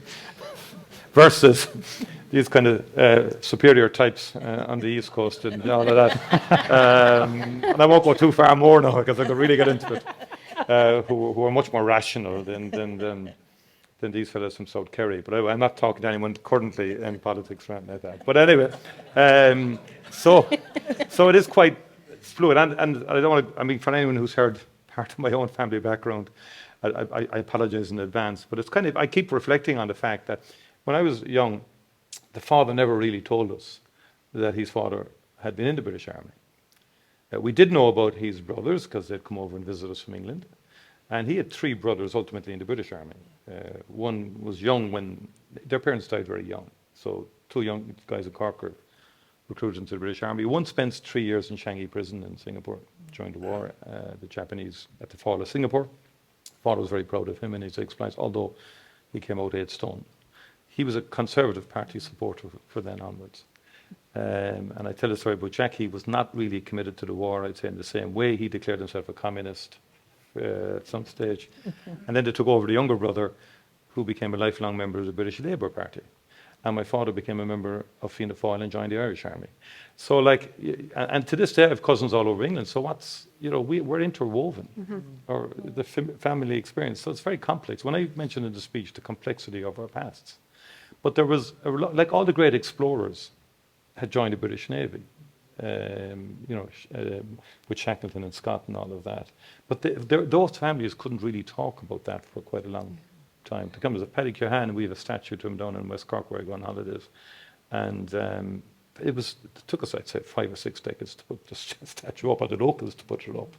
versus these kind of superior types on the east coast and all of that. And I won't go too far more now because I could really get into it, who are much more rational than these fellows from South Kerry. But I'm not talking to anyone currently in politics or anything like that. But anyway, so it is quite fluid, and I don't want to, I mean, for anyone who's heard part of my own family background, I apologize in advance, but it's kind of, I keep reflecting on the fact that when I was young, the father never really told us that his father had been in the British Army. We did know about his brothers because they'd come over and visit us from England, and he had 3 brothers ultimately in the British Army. One was young when their parents died very young, so 2 young guys in Cork were recruited into the British Army. One spent 3 years in Changi prison in Singapore during the war, the Japanese at the fall of Singapore. Father was very proud of him and his exploits, although he came out 8 stone. He was a Conservative Party supporter for then onwards. And I tell the story about Jack. He was not really committed to the war, I'd say, in the same way. He declared himself a communist at some stage. And then they took over the younger brother, who became a lifelong member of the British Labour Party. And my father became a member of Fianna Fáil and joined the Irish Army. So, like, and to this day, I have cousins all over England. So what's, you know, we're interwoven, or the family experience. So it's very complex. When I mentioned in the speech the complexity of our pasts, but there was, like all the great explorers had joined the British Navy, you know, with Shackleton and Scott and all of that. But those families couldn't really talk about that for quite a long time. To come as a Paddy Keohane, we have a statue to him down in West Cork where I go on holidays. And it took us, I'd say, 5 or 6 decades to put the statue up, or the locals to put it up,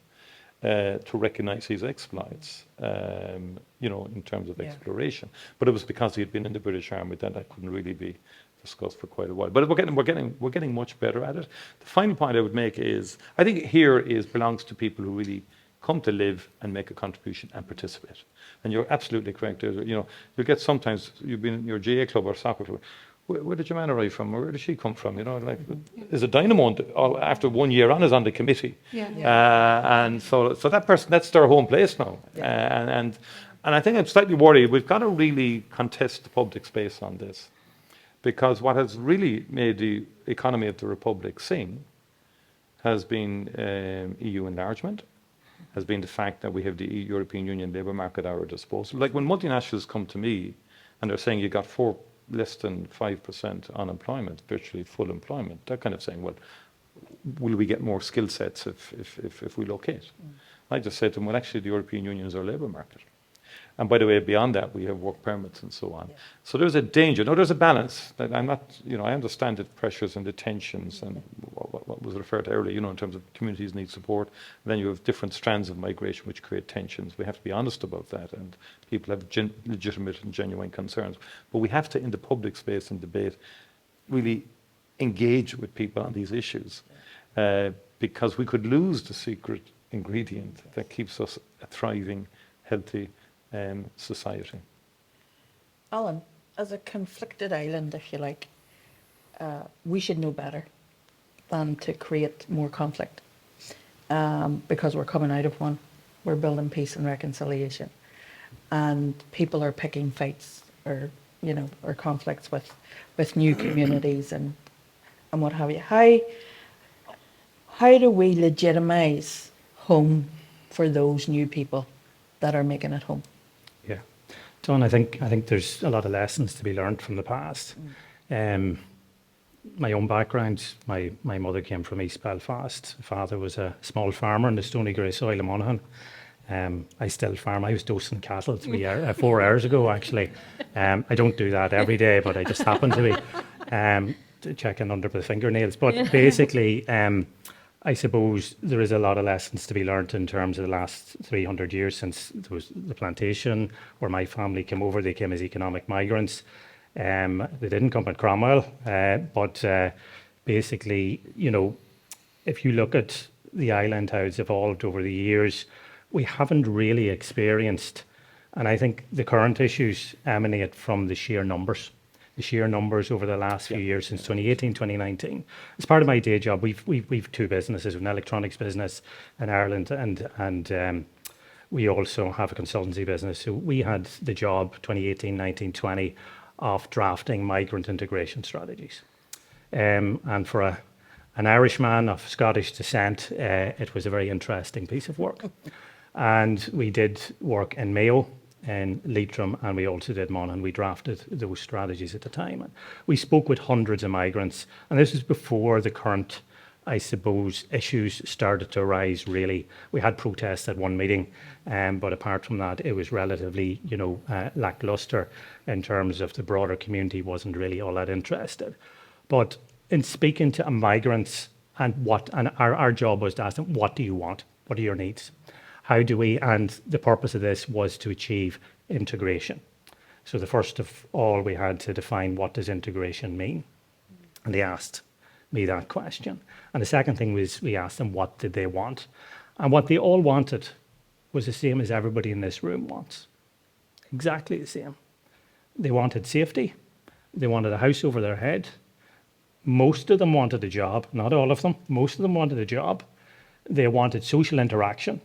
to recognise his exploits, you know, in terms of exploration. But it was because he had been in the British Army that couldn't really be discussed for quite a while. But we're getting much better at it. The final point I would make is, I think here belongs to people who really come to live and make a contribution and participate. And you're absolutely correct. You know, you get sometimes, you've been in your GA club or soccer club, where did your man arrive from, or where did she come from? You know, like, is a dynamo after 1 year on is on the committee, and so that person, that's their home place now. And I think I'm slightly worried. We've got to really contest the public space on this, because what has really made the economy of the Republic sing has been EU enlargement, has been the fact that we have the European Union labour market at our disposal. Like when multinationals come to me and they're saying you got less than 5% unemployment, virtually full employment, they're kind of saying, well, will we get more skill sets if we locate? I just said to them, well, actually the European Union is our labour market. And by the way, beyond that, we have work permits and so on. So there's a danger. No, there's a balance. I'm not, you know, I understand the pressures and the tensions and what was referred to earlier, you know, in terms of communities need support. And then you have different strands of migration which create tensions. We have to be honest about that, and people have legitimate and genuine concerns. But we have to, in the public space and debate, really engage with people on these issues, because we could lose the secret ingredient that keeps us a thriving, healthy society. Alan, as a conflicted island, if you like, we should know better than to create more conflict, because we're coming out of one. We're building peace and reconciliation, and people are picking fights or, you know, or conflicts with new communities and what have you. How do we legitimise home for those new people that are making it home? Yeah, Dawn, I think there's a lot of lessons to be learned from the past. My own background, my mother came from East Belfast. My father was a small farmer in the stony grey soil of Monaghan. I still farm. I was dosing cattle 4 hours ago, actually. I don't do that every day, but I just happen to be checking under the fingernails. But basically, I suppose there is a lot of lessons to be learnt in terms of the last 300 years since there was the plantation where my family came over. They came as economic migrants. They didn't come at Cromwell, but basically, you know, if you look at the island, how it's evolved over the years, we haven't really experienced, and I think the current issues emanate from the sheer numbers. The sheer numbers over the last few years since 2018, 2019. As part of my day job, we've two businesses, an electronics business in Ireland, and we also have a consultancy business. So we had the job 2018, 19, 20 of drafting migrant integration strategies. And for an Irishman of Scottish descent, it was a very interesting piece of work. And we did work in Mayo, in Leitrim, and we also did Monaghan. We drafted those strategies at the time. And we spoke with hundreds of migrants, and this is before the current, I suppose, issues started to arise, really. We had protests at one meeting, but apart from that, it was relatively, you know, lackluster in terms of the broader community wasn't really all that interested. But in speaking to migrants, and our job was to ask them, what do you want? What are your needs? How do we, and the purpose of this was to achieve integration. So the first of all, we had to define what does integration mean? And they asked me that question. And the second thing was we asked them what did they want? And what they all wanted was the same as everybody in this room wants. Exactly the same. They wanted safety. They wanted a house over their head. Most of them wanted a job, not all of them. Most of them wanted a job. They wanted social interaction.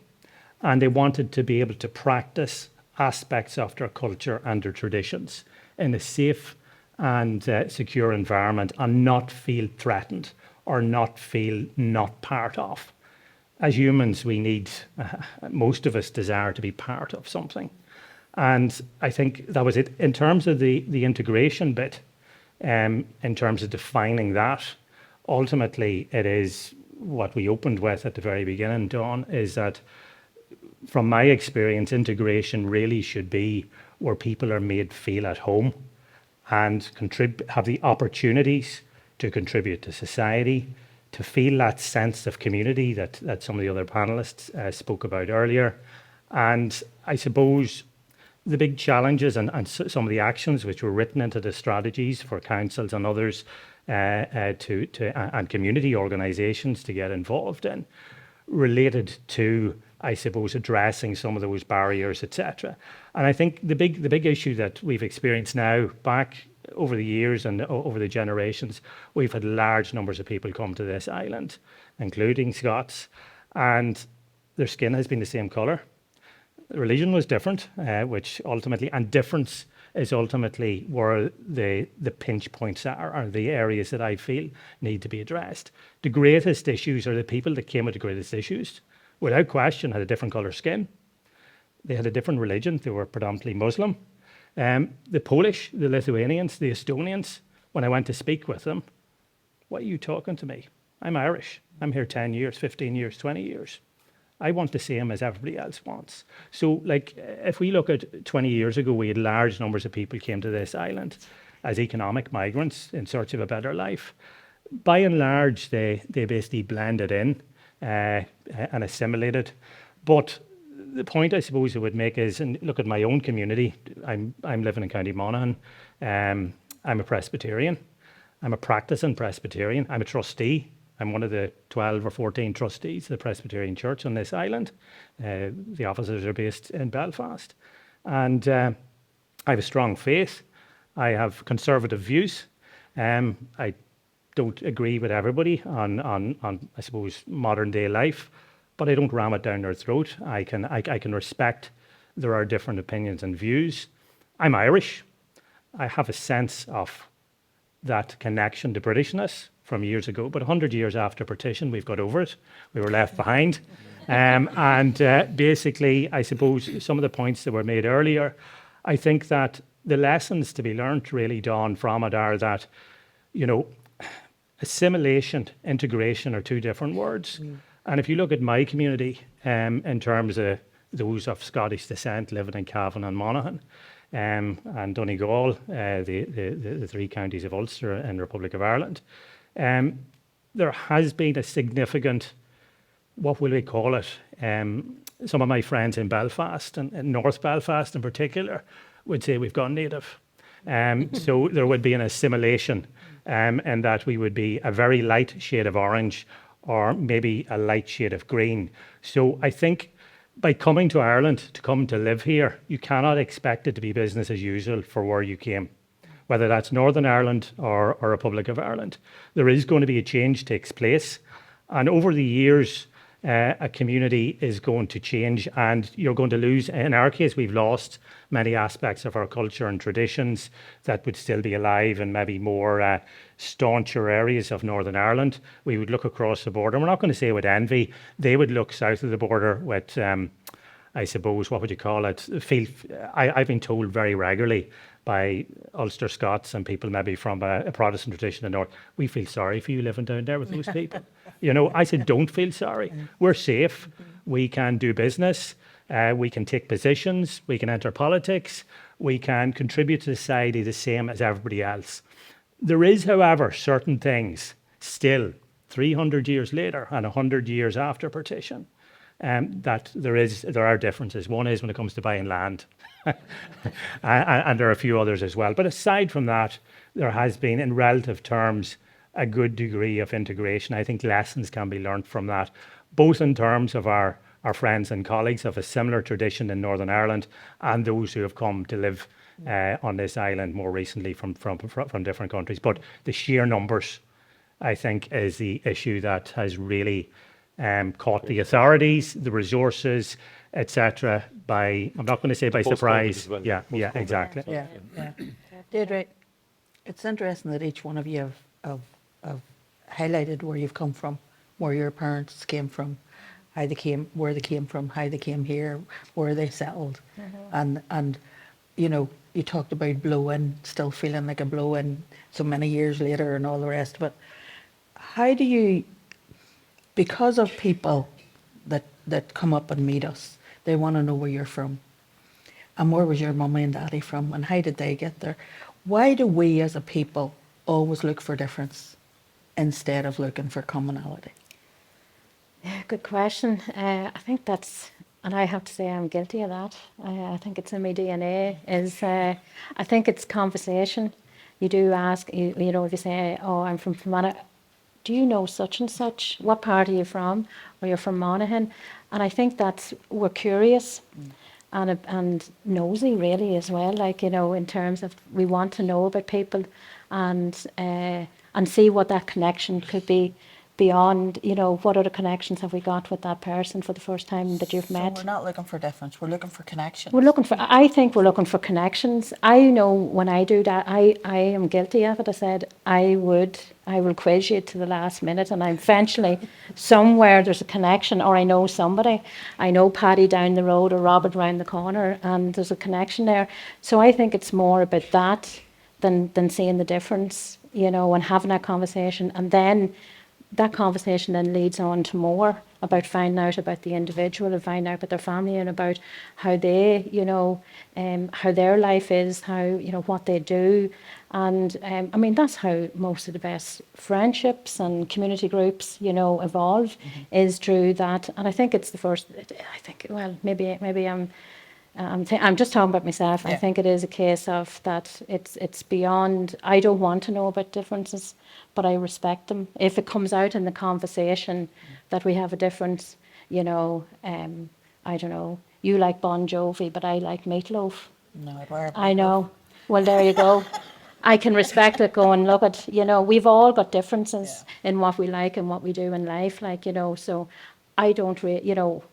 And they wanted to be able to practice aspects of their culture and their traditions in a safe and secure environment and not feel threatened or not feel not part of. As humans, we need, most of us desire to be part of something. And I think that was it. In terms of the integration bit, in terms of defining that, ultimately it is what we opened with at the very beginning, Dawn, is that from my experience, integration really should be where people are made feel at home and have the opportunities to contribute to society, to feel that sense of community that some of the other panellists spoke about earlier. And I suppose the big challenges and some of the actions which were written into the strategies for councils and others and community organisations to get involved in related to, I suppose, addressing some of those barriers, etc. And I think the big issue that we've experienced now, back over the years and over the generations, we've had large numbers of people come to this island, including Scots, and their skin has been the same colour. Religion was different, which ultimately, and difference is ultimately where the pinch points are the areas that I feel need to be addressed. The greatest issues are the people that came with the greatest issues, without question, had a different colour skin. They had a different religion. They were predominantly Muslim. The Polish, the Lithuanians, the Estonians, when I went to speak with them, what are you talking to me? I'm Irish. I'm here 10 years, 15 years, 20 years. I want the same as everybody else wants. So, like, if we look at 20 years ago, we had large numbers of people came to this island as economic migrants in search of a better life. By and large, they basically blended in and assimilated. But the point I suppose I would make is, and look at my own community. I'm living in County Monaghan. I'm a Presbyterian. I'm a practicing Presbyterian. I'm a trustee. I'm one of the 12 or 14 trustees of the Presbyterian Church on this island. The offices are based in Belfast. And I have a strong faith. I have conservative views. I don't agree with everybody on I suppose, modern day life, but I don't ram it down their throat. I can respect there are different opinions and views. I'm Irish. I have a sense of that connection to Britishness from years ago, but 100 years after partition, we've got over it. We were left behind. Basically, I suppose some of the points that were made earlier, I think that the lessons to be learnt really, Dawn, from it are that, you know, assimilation, integration are two different words. And if you look at my community in terms of those of Scottish descent living in Cavan and Monaghan, and Donegal, the three counties of Ulster and Republic of Ireland, there has been a significant what will we call it? Some of my friends in Belfast, and in North Belfast in particular, would say we've gone native. So there would be an assimilation, and that we would be a very light shade of orange or maybe a light shade of green. So I think by coming to Ireland, to come to live here, you cannot expect it to be business as usual for where you came, whether that's Northern Ireland or Republic of Ireland. There is going to be a change takes place. And over the years, a community is going to change, and you're going to lose. In our case, we've lost many aspects of our culture and traditions that would still be alive in maybe more stauncher areas of Northern Ireland. We would look across the border. We're not going to say with envy. They would look south of the border with, I suppose, what would you call it? I've been told very regularly by Ulster Scots and people maybe from a Protestant tradition in the north, we feel sorry for you living down there with those people. You know, I said, don't feel sorry. We're safe. We can do business. We can take positions. We can enter politics. We can contribute to society the same as everybody else. There is, however, certain things still 300 years later and 100 years after partition, that there are differences. One is when it comes to buying land, and there are a few others as well. But aside from that, there has been, in relative terms, a good degree of integration. I think lessons can be learnt from that, both in terms of our friends and colleagues of a similar tradition in Northern Ireland and those who have come to live on this island more recently from different countries. But the sheer numbers, I think, is the issue that has really caught the authorities, the resources, etc. I'm not going to say by surprise. Well, yeah, exactly. Yeah. Deirdre, it's interesting that each one of you have highlighted where you've come from, where your parents came from, where they came from, how they came here, where they settled, and you know, you talked about blow-in, still feeling like a blow-in so many years later and all the rest of it. How do you, because of people that come up and meet us, they want to know where you're from, and where was your mummy and daddy from, and how did they get there? Why do we as a people always look for difference instead of looking for commonality? Yeah, good question. I think that's, and I have to say I'm guilty of that. I think it's in my DNA. I think it's conversation. You do ask, you know, if you say, oh, I'm from Fermanagh, do you know such and such? What part are you from? Or you're from Monaghan? And I think that's, we're curious and nosy really as well, like, you know, in terms of we want to know about people and see what that connection could be beyond, you know, what other connections have we got with that person for the first time that you've met. So we're not looking for difference, we're looking for connections. I think we're looking for connections. I know when I do that, I am guilty of it. I said, I will quiz you to the last minute, and eventually somewhere there's a connection, or I know somebody. I know Paddy down the road or Robert round the corner, and there's a connection there. So I think it's more about that than seeing the difference, you know, and having that conversation, and then that conversation then leads on to more about finding out about the individual and finding out about their family and about how they, you know, how their life is, how, you know, what they do. And I mean, that's how most of the best friendships and community groups, you know, evolve, is through that. And I think it's the first, I think, well, maybe I'm just talking about myself. Yeah. I think it is a case of that it's beyond, I don't want to know about differences, but I respect them. If it comes out in the conversation that we have a difference, you know, I don't know, you like Bon Jovi, but I like meatloaf. No, I know. Well, there you go. I can respect it going, look at, you know, we've all got differences in what we like and what we do in life, like, you know, so I don't you know,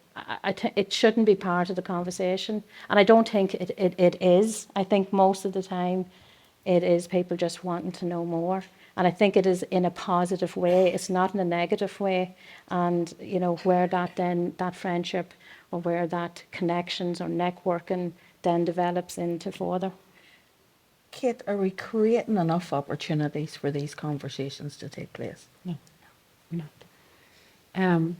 it shouldn't be part of the conversation. And I don't think it is. I think most of the time it is people just wanting to know more. And I think it is in a positive way. It's not in a negative way. And, you know, where that friendship or where that connections or networking then develops into further. Kate, are we creating enough opportunities for these conversations to take place? No, we're not.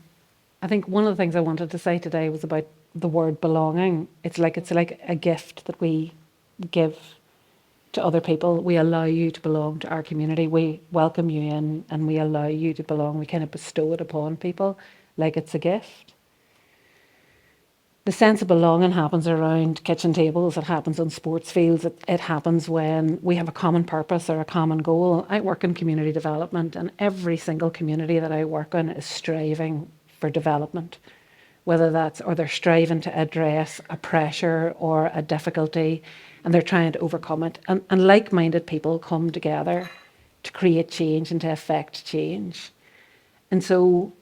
I think one of the things I wanted to say today was about the word belonging. It's like a gift that we give to other people. We allow you to belong to our community. We welcome you in and we allow you to belong. We kind of bestow it upon people. like it's a gift. The sense of belonging happens around kitchen tables, it happens on sports fields, it happens when we have a common purpose or a common goal. I work in community development, and every single community that I work in is striving for development, whether that's, or they're striving to address a pressure or a difficulty, and they're trying to overcome it. And like-minded people come together to create change and to affect change. And so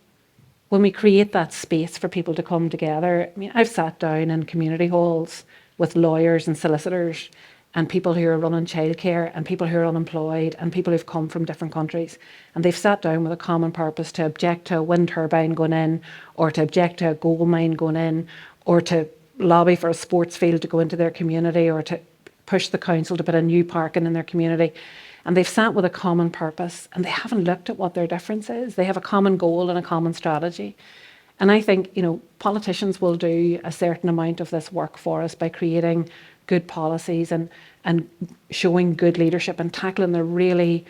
when we create that space for people to come together, I mean, I've sat down in community halls with lawyers and solicitors and people who are running childcare and people who are unemployed and people who've come from different countries. And they've sat down with a common purpose to object to a wind turbine going in, or to object to a gold mine going in, or to lobby for a sports field to go into their community, or to push the council to put a new parking in their community. And they've sat with a common purpose, and they haven't looked at what their difference is. They have a common goal and a common strategy. And I think, you know, politicians will do a certain amount of this work for us by creating good policies and showing good leadership and tackling the really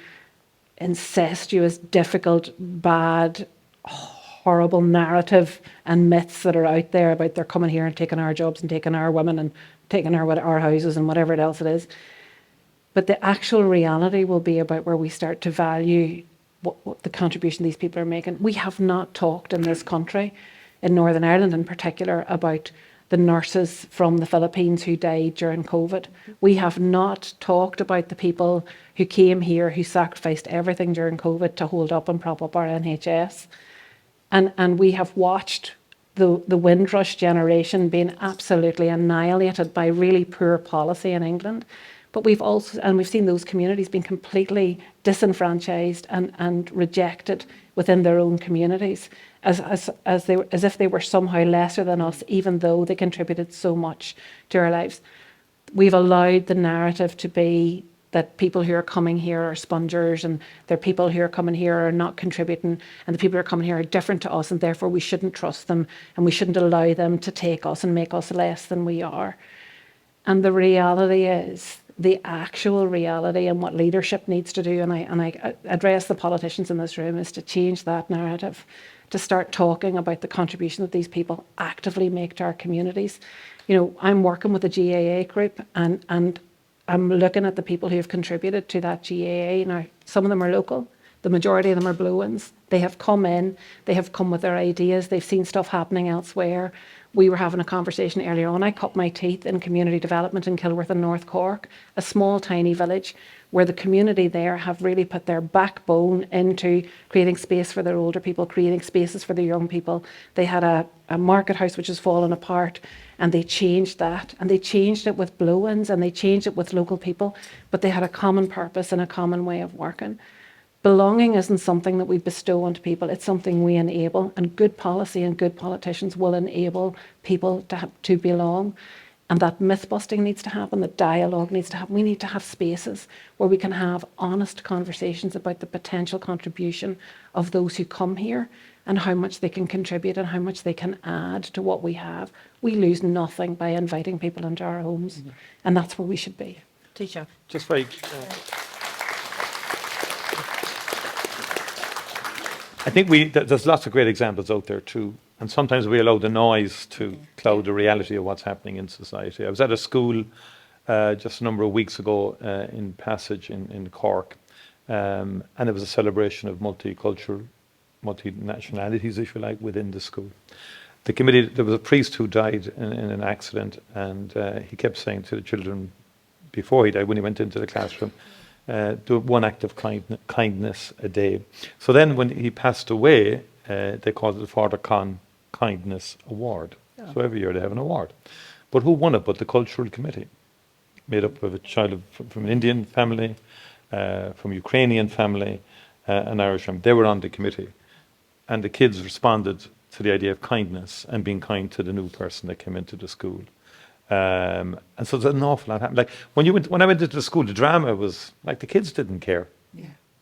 incestuous, difficult, bad, horrible narrative and myths that are out there about they're coming here and taking our jobs and taking our women and taking our houses and whatever else it is. But the actual reality will be about where we start to value what the contribution these people are making. We have not talked in this country, in Northern Ireland in particular, about the nurses from the Philippines who died during COVID. We have not talked about the people who came here, who sacrificed everything during COVID to hold up and prop up our NHS. And we have watched the Windrush generation being absolutely annihilated by really poor policy in England. But we've seen those communities being completely disenfranchised and rejected within their own communities, as if they were somehow lesser than us, even though they contributed so much to our lives. We've allowed the narrative to be that people who are coming here are spongers, and they're people who are coming here are not contributing, and the people who are coming here are different to us, and therefore we shouldn't trust them, and we shouldn't allow them to take us and make us less than we are. And the reality is, the actual reality, and what leadership needs to do, and I address the politicians in this room, is to change that narrative, to start talking about the contribution that these people actively make to our communities. You know, I'm working with a GAA group, and I'm looking at the people who have contributed to that GAA. Now, some of them are local, the majority of them are blow-ins. They have come in, they have come with their ideas, they've seen stuff happening elsewhere. We were having a conversation earlier on. I cut my teeth in community development in Kilworth in North Cork, a small, tiny village where the community there have really put their backbone into creating space for their older people, creating spaces for their young people. They had a market house which has fallen apart, and they changed that. And they changed it with blow-ins, and they changed it with local people, but they had a common purpose and a common way of working. Belonging isn't something that we bestow onto people, it's something we enable, and good policy and good politicians will enable people to belong. And that myth busting needs to happen, that dialogue needs to happen. We need to have spaces where we can have honest conversations about the potential contribution of those who come here and how much they can contribute and how much they can add to what we have. We lose nothing by inviting people into our homes, and that's where we should be. Taoiseach. Just very... I think there's lots of great examples out there too, and sometimes we allow the noise to cloud the reality of what's happening in society. I was at a school just a number of weeks ago in Passage in Cork, and it was a celebration of multicultural, multi-nationalities, if you like, within the school. The committee, there was a priest who died in an accident, and he kept saying to the children before he died, when he went into the classroom, do one act of kindness a day. So then when he passed away, they called it the Father Con Kindness Award. Yeah. So every year they have an award. But who won it but the Cultural Committee, made up of a child from an Indian family, from a Ukrainian family, an Irish family. They were on the committee. And the kids responded to the idea of kindness and being kind to the new person that came into the school. And so there's an awful lot happened. Like when I went into the school, the drama was like the kids didn't care,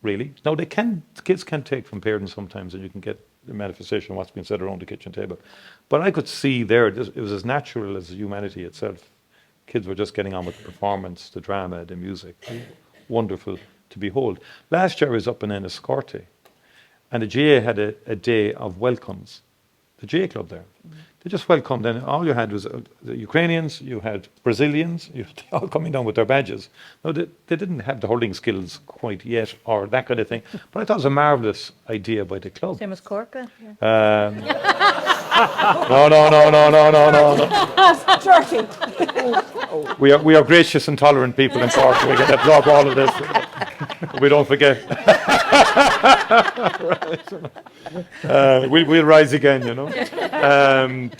really. Now the kids can take from parents sometimes, and you can get the manifestation of what's being said around the kitchen table. But I could see there, it was as natural as humanity itself. Kids were just getting on with the performance, the drama, the music. Wonderful to behold. Last year I was up in Enniscorthy, and the GA had a day of welcomes the J Club there. They just welcomed, and all you had was the Ukrainians, you had Brazilians, you had all coming down with their badges. No, they didn't have the hurling skills quite yet, or that kind of thing. But I thought it was a marvellous idea by the club. Same as Cork. No. We are gracious and tolerant people in Cork. We can absorb all of this. We don't forget. We'll rise again, you know. And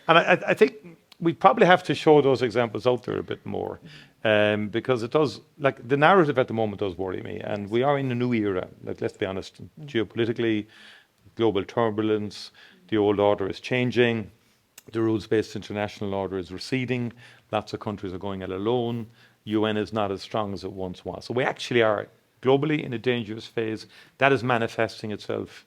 I think we probably have to show those examples out there a bit more, because it does, like, the narrative at the moment does worry me, and we are in a new era. Like, let's be honest, geopolitically, global turbulence, the old order is changing, the rules-based international order is receding, lots of countries are going it alone, UN is not as strong as it once was. So we actually are globally in a dangerous phase that is manifesting itself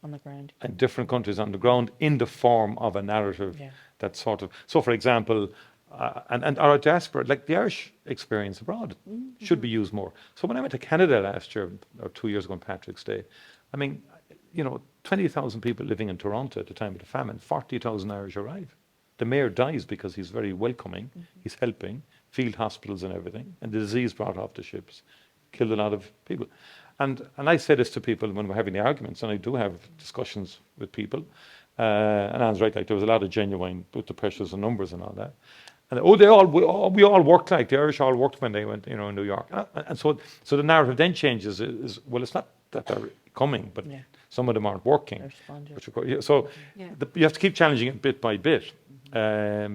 On the ground. in different countries on the ground in the form of a narrative that sort of, so for example, and our diaspora, like the Irish experience abroad, should be used more. So when I went to Canada last year, or 2 years ago on Patrick's Day, I mean, 20,000 people living in Toronto at the time of the famine, 40,000 Irish arrive. The mayor dies because he's very welcoming, he's helping, field hospitals and everything, and the disease brought off the ships killed a lot of people. And I say this to people when we're having the arguments, and I do have discussions with people, and Anne's right, like there was a lot of genuine, with the pressures and numbers and all that. And we all worked, like the Irish all worked when they went, in New York. And so the narrative then changes, is well, it's not that they're coming, but some of them aren't working. So you have to keep challenging it bit by bit,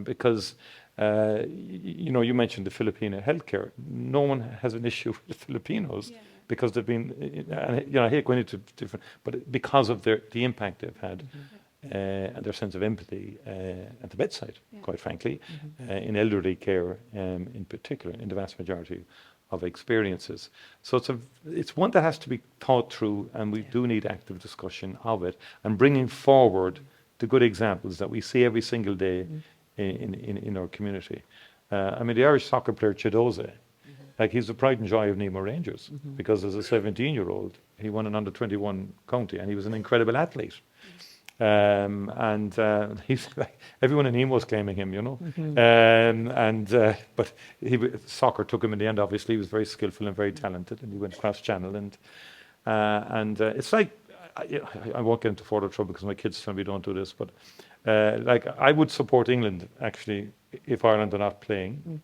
because you mentioned the Filipino healthcare. No one has an issue with the Filipinos because they've been, I hate going into different, but because of the impact they've had. And their sense of empathy at the bedside, quite frankly, in elderly care in particular, in the vast majority of experiences. So it's one that has to be thought through, and we do need active discussion of it, and bringing forward the good examples that we see every single day in our community. The Irish soccer player Chidoze, like, he's the pride and joy of Nemo Rangers, because as a 17-year-old, he won an under-21 county, and he was an incredible athlete. He's like, everyone in Nemo's claiming him, but soccer took him in the end. Obviously, he was very skillful and very talented, and he went cross-channel. And it's like, I won't get into further trouble because my kids tell me don't do this, but I would support England actually if Ireland are not playing.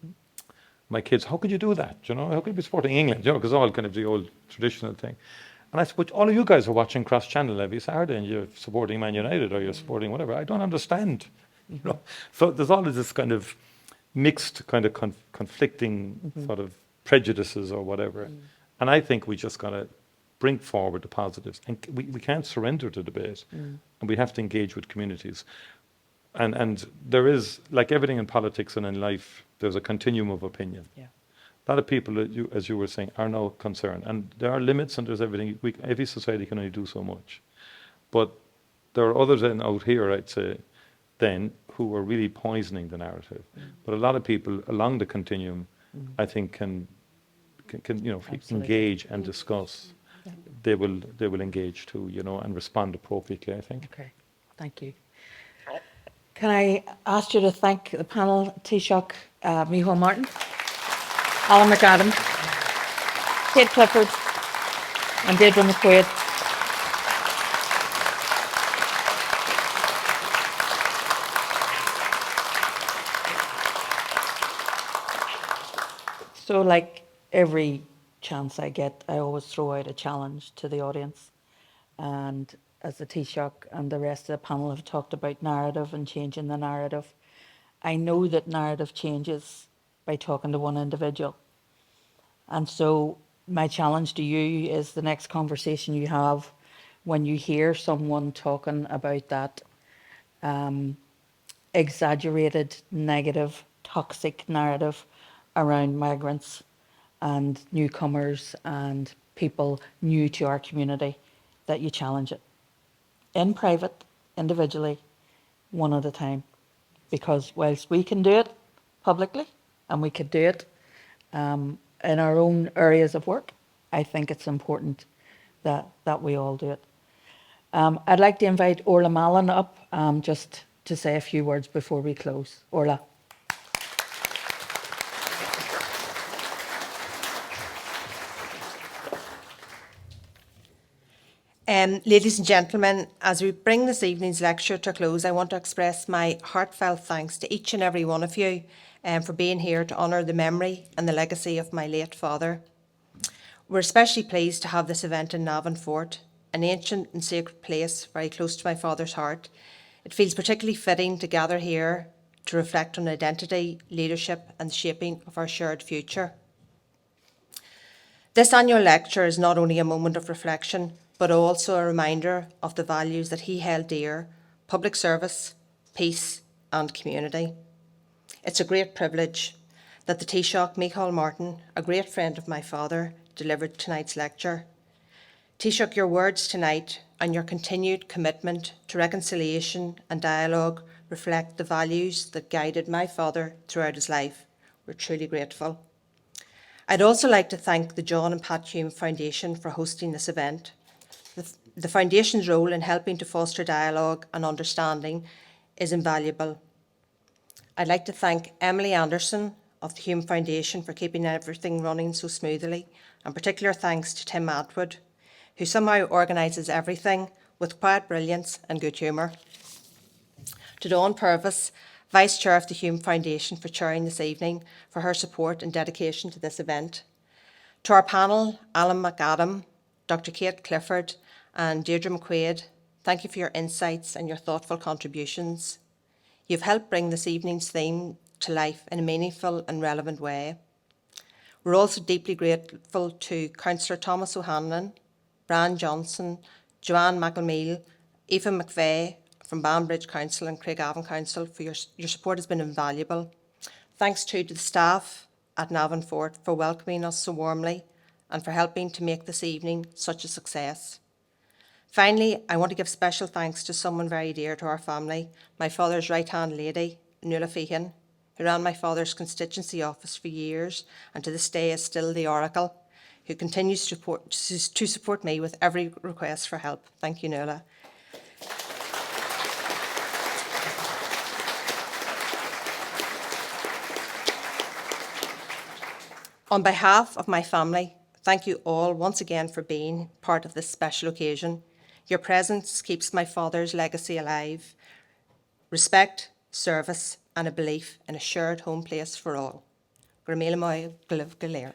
My kids, how could you do that? How could you be supporting England? Because all kind of the old traditional thing. And I said, but all of you guys are watching cross-channel every Saturday, and you're supporting Man United, or you're supporting whatever. I don't understand. So there's all of this kind of mixed, kind of conflicting sort of prejudices or whatever. And I think we just got to bring forward the positives. And we can't surrender to debate. And we have to engage with communities. And there is, like everything in politics and in life, there's a continuum of opinion. A lot of people, as you were saying, are now concerned. And there are limits, and there's everything. Every society can only do so much. But there are others out here, I'd say, then, who are really poisoning the narrative. But a lot of people along the continuum, I think, can engage and discuss. They will engage too, and respond appropriately, I think. Okay, thank you. Can I ask you to thank the panel, Taoiseach Micheál Martin, Alan McAdam, Kate Clifford, and Deirdriú McQuaid. So, like every chance I get, I always throw out a challenge to the audience. And as the Taoiseach and the rest of the panel have talked about narrative and changing the narrative, I know that narrative changes by talking to one individual. And so my challenge to you is the next conversation you have when you hear someone talking about that exaggerated, negative, toxic narrative around migrants and newcomers and people new to our community, that you challenge it in private, individually, one at a time. Because whilst we can do it publicly, and we could do it in our own areas of work, I think it's important that we all do it. I'd like to invite Orla Mallon up just to say a few words before we close. Orla. Ladies and gentlemen, as we bring this evening's lecture to a close, I want to express my heartfelt thanks to each and every one of you for being here to honour the memory and the legacy of my late father. We're especially pleased to have this event in Navan Fort, an ancient and sacred place very close to my father's heart. It feels particularly fitting to gather here to reflect on identity, leadership and the shaping of our shared future. This annual lecture is not only a moment of reflection, but also a reminder of the values that he held dear: public service, peace and community. It's a great privilege that the Taoiseach Micheál Martin, a great friend of my father, delivered tonight's lecture. Taoiseach, your words tonight and your continued commitment to reconciliation and dialogue reflect the values that guided my father throughout his life. We're truly grateful. I'd also like to thank the John and Pat Hume Foundation for hosting this event. The Foundation's role in helping to foster dialogue and understanding is invaluable. I'd like to thank Emily Anderson of the Hume Foundation for keeping everything running so smoothly, and particular thanks to Tim Atwood, who somehow organises everything with quiet brilliance and good humour. To Dawn Purvis, Vice Chair of the Hume Foundation, for chairing this evening, for her support and dedication to this event. To our panel, Alan Meban, Dr. Kate Clifford and Deirdriú McQuaid, thank you for your insights and your thoughtful contributions. You've helped bring this evening's theme to life in a meaningful and relevant way. We're also deeply grateful to Councillor Thomas O'Hanlon, Brian Johnson, Joanne McElmeal, Aoife McVeigh from Banbridge Council and Craigavon Council for your support has been invaluable. Thanks too to the staff at Navan Fort for welcoming us so warmly and for helping to make this evening such a success. Finally, I want to give special thanks to someone very dear to our family, my father's right-hand lady, Nuala Feehan, who ran my father's constituency office for years and to this day is still the oracle, who continues to support me with every request for help. Thank you, Nuala. On behalf of my family, thank you all once again for being part of this special occasion. Your presence keeps my father's legacy alive. Respect, service and a belief in a shared home place for all. Gur míle maith, go libh go léir.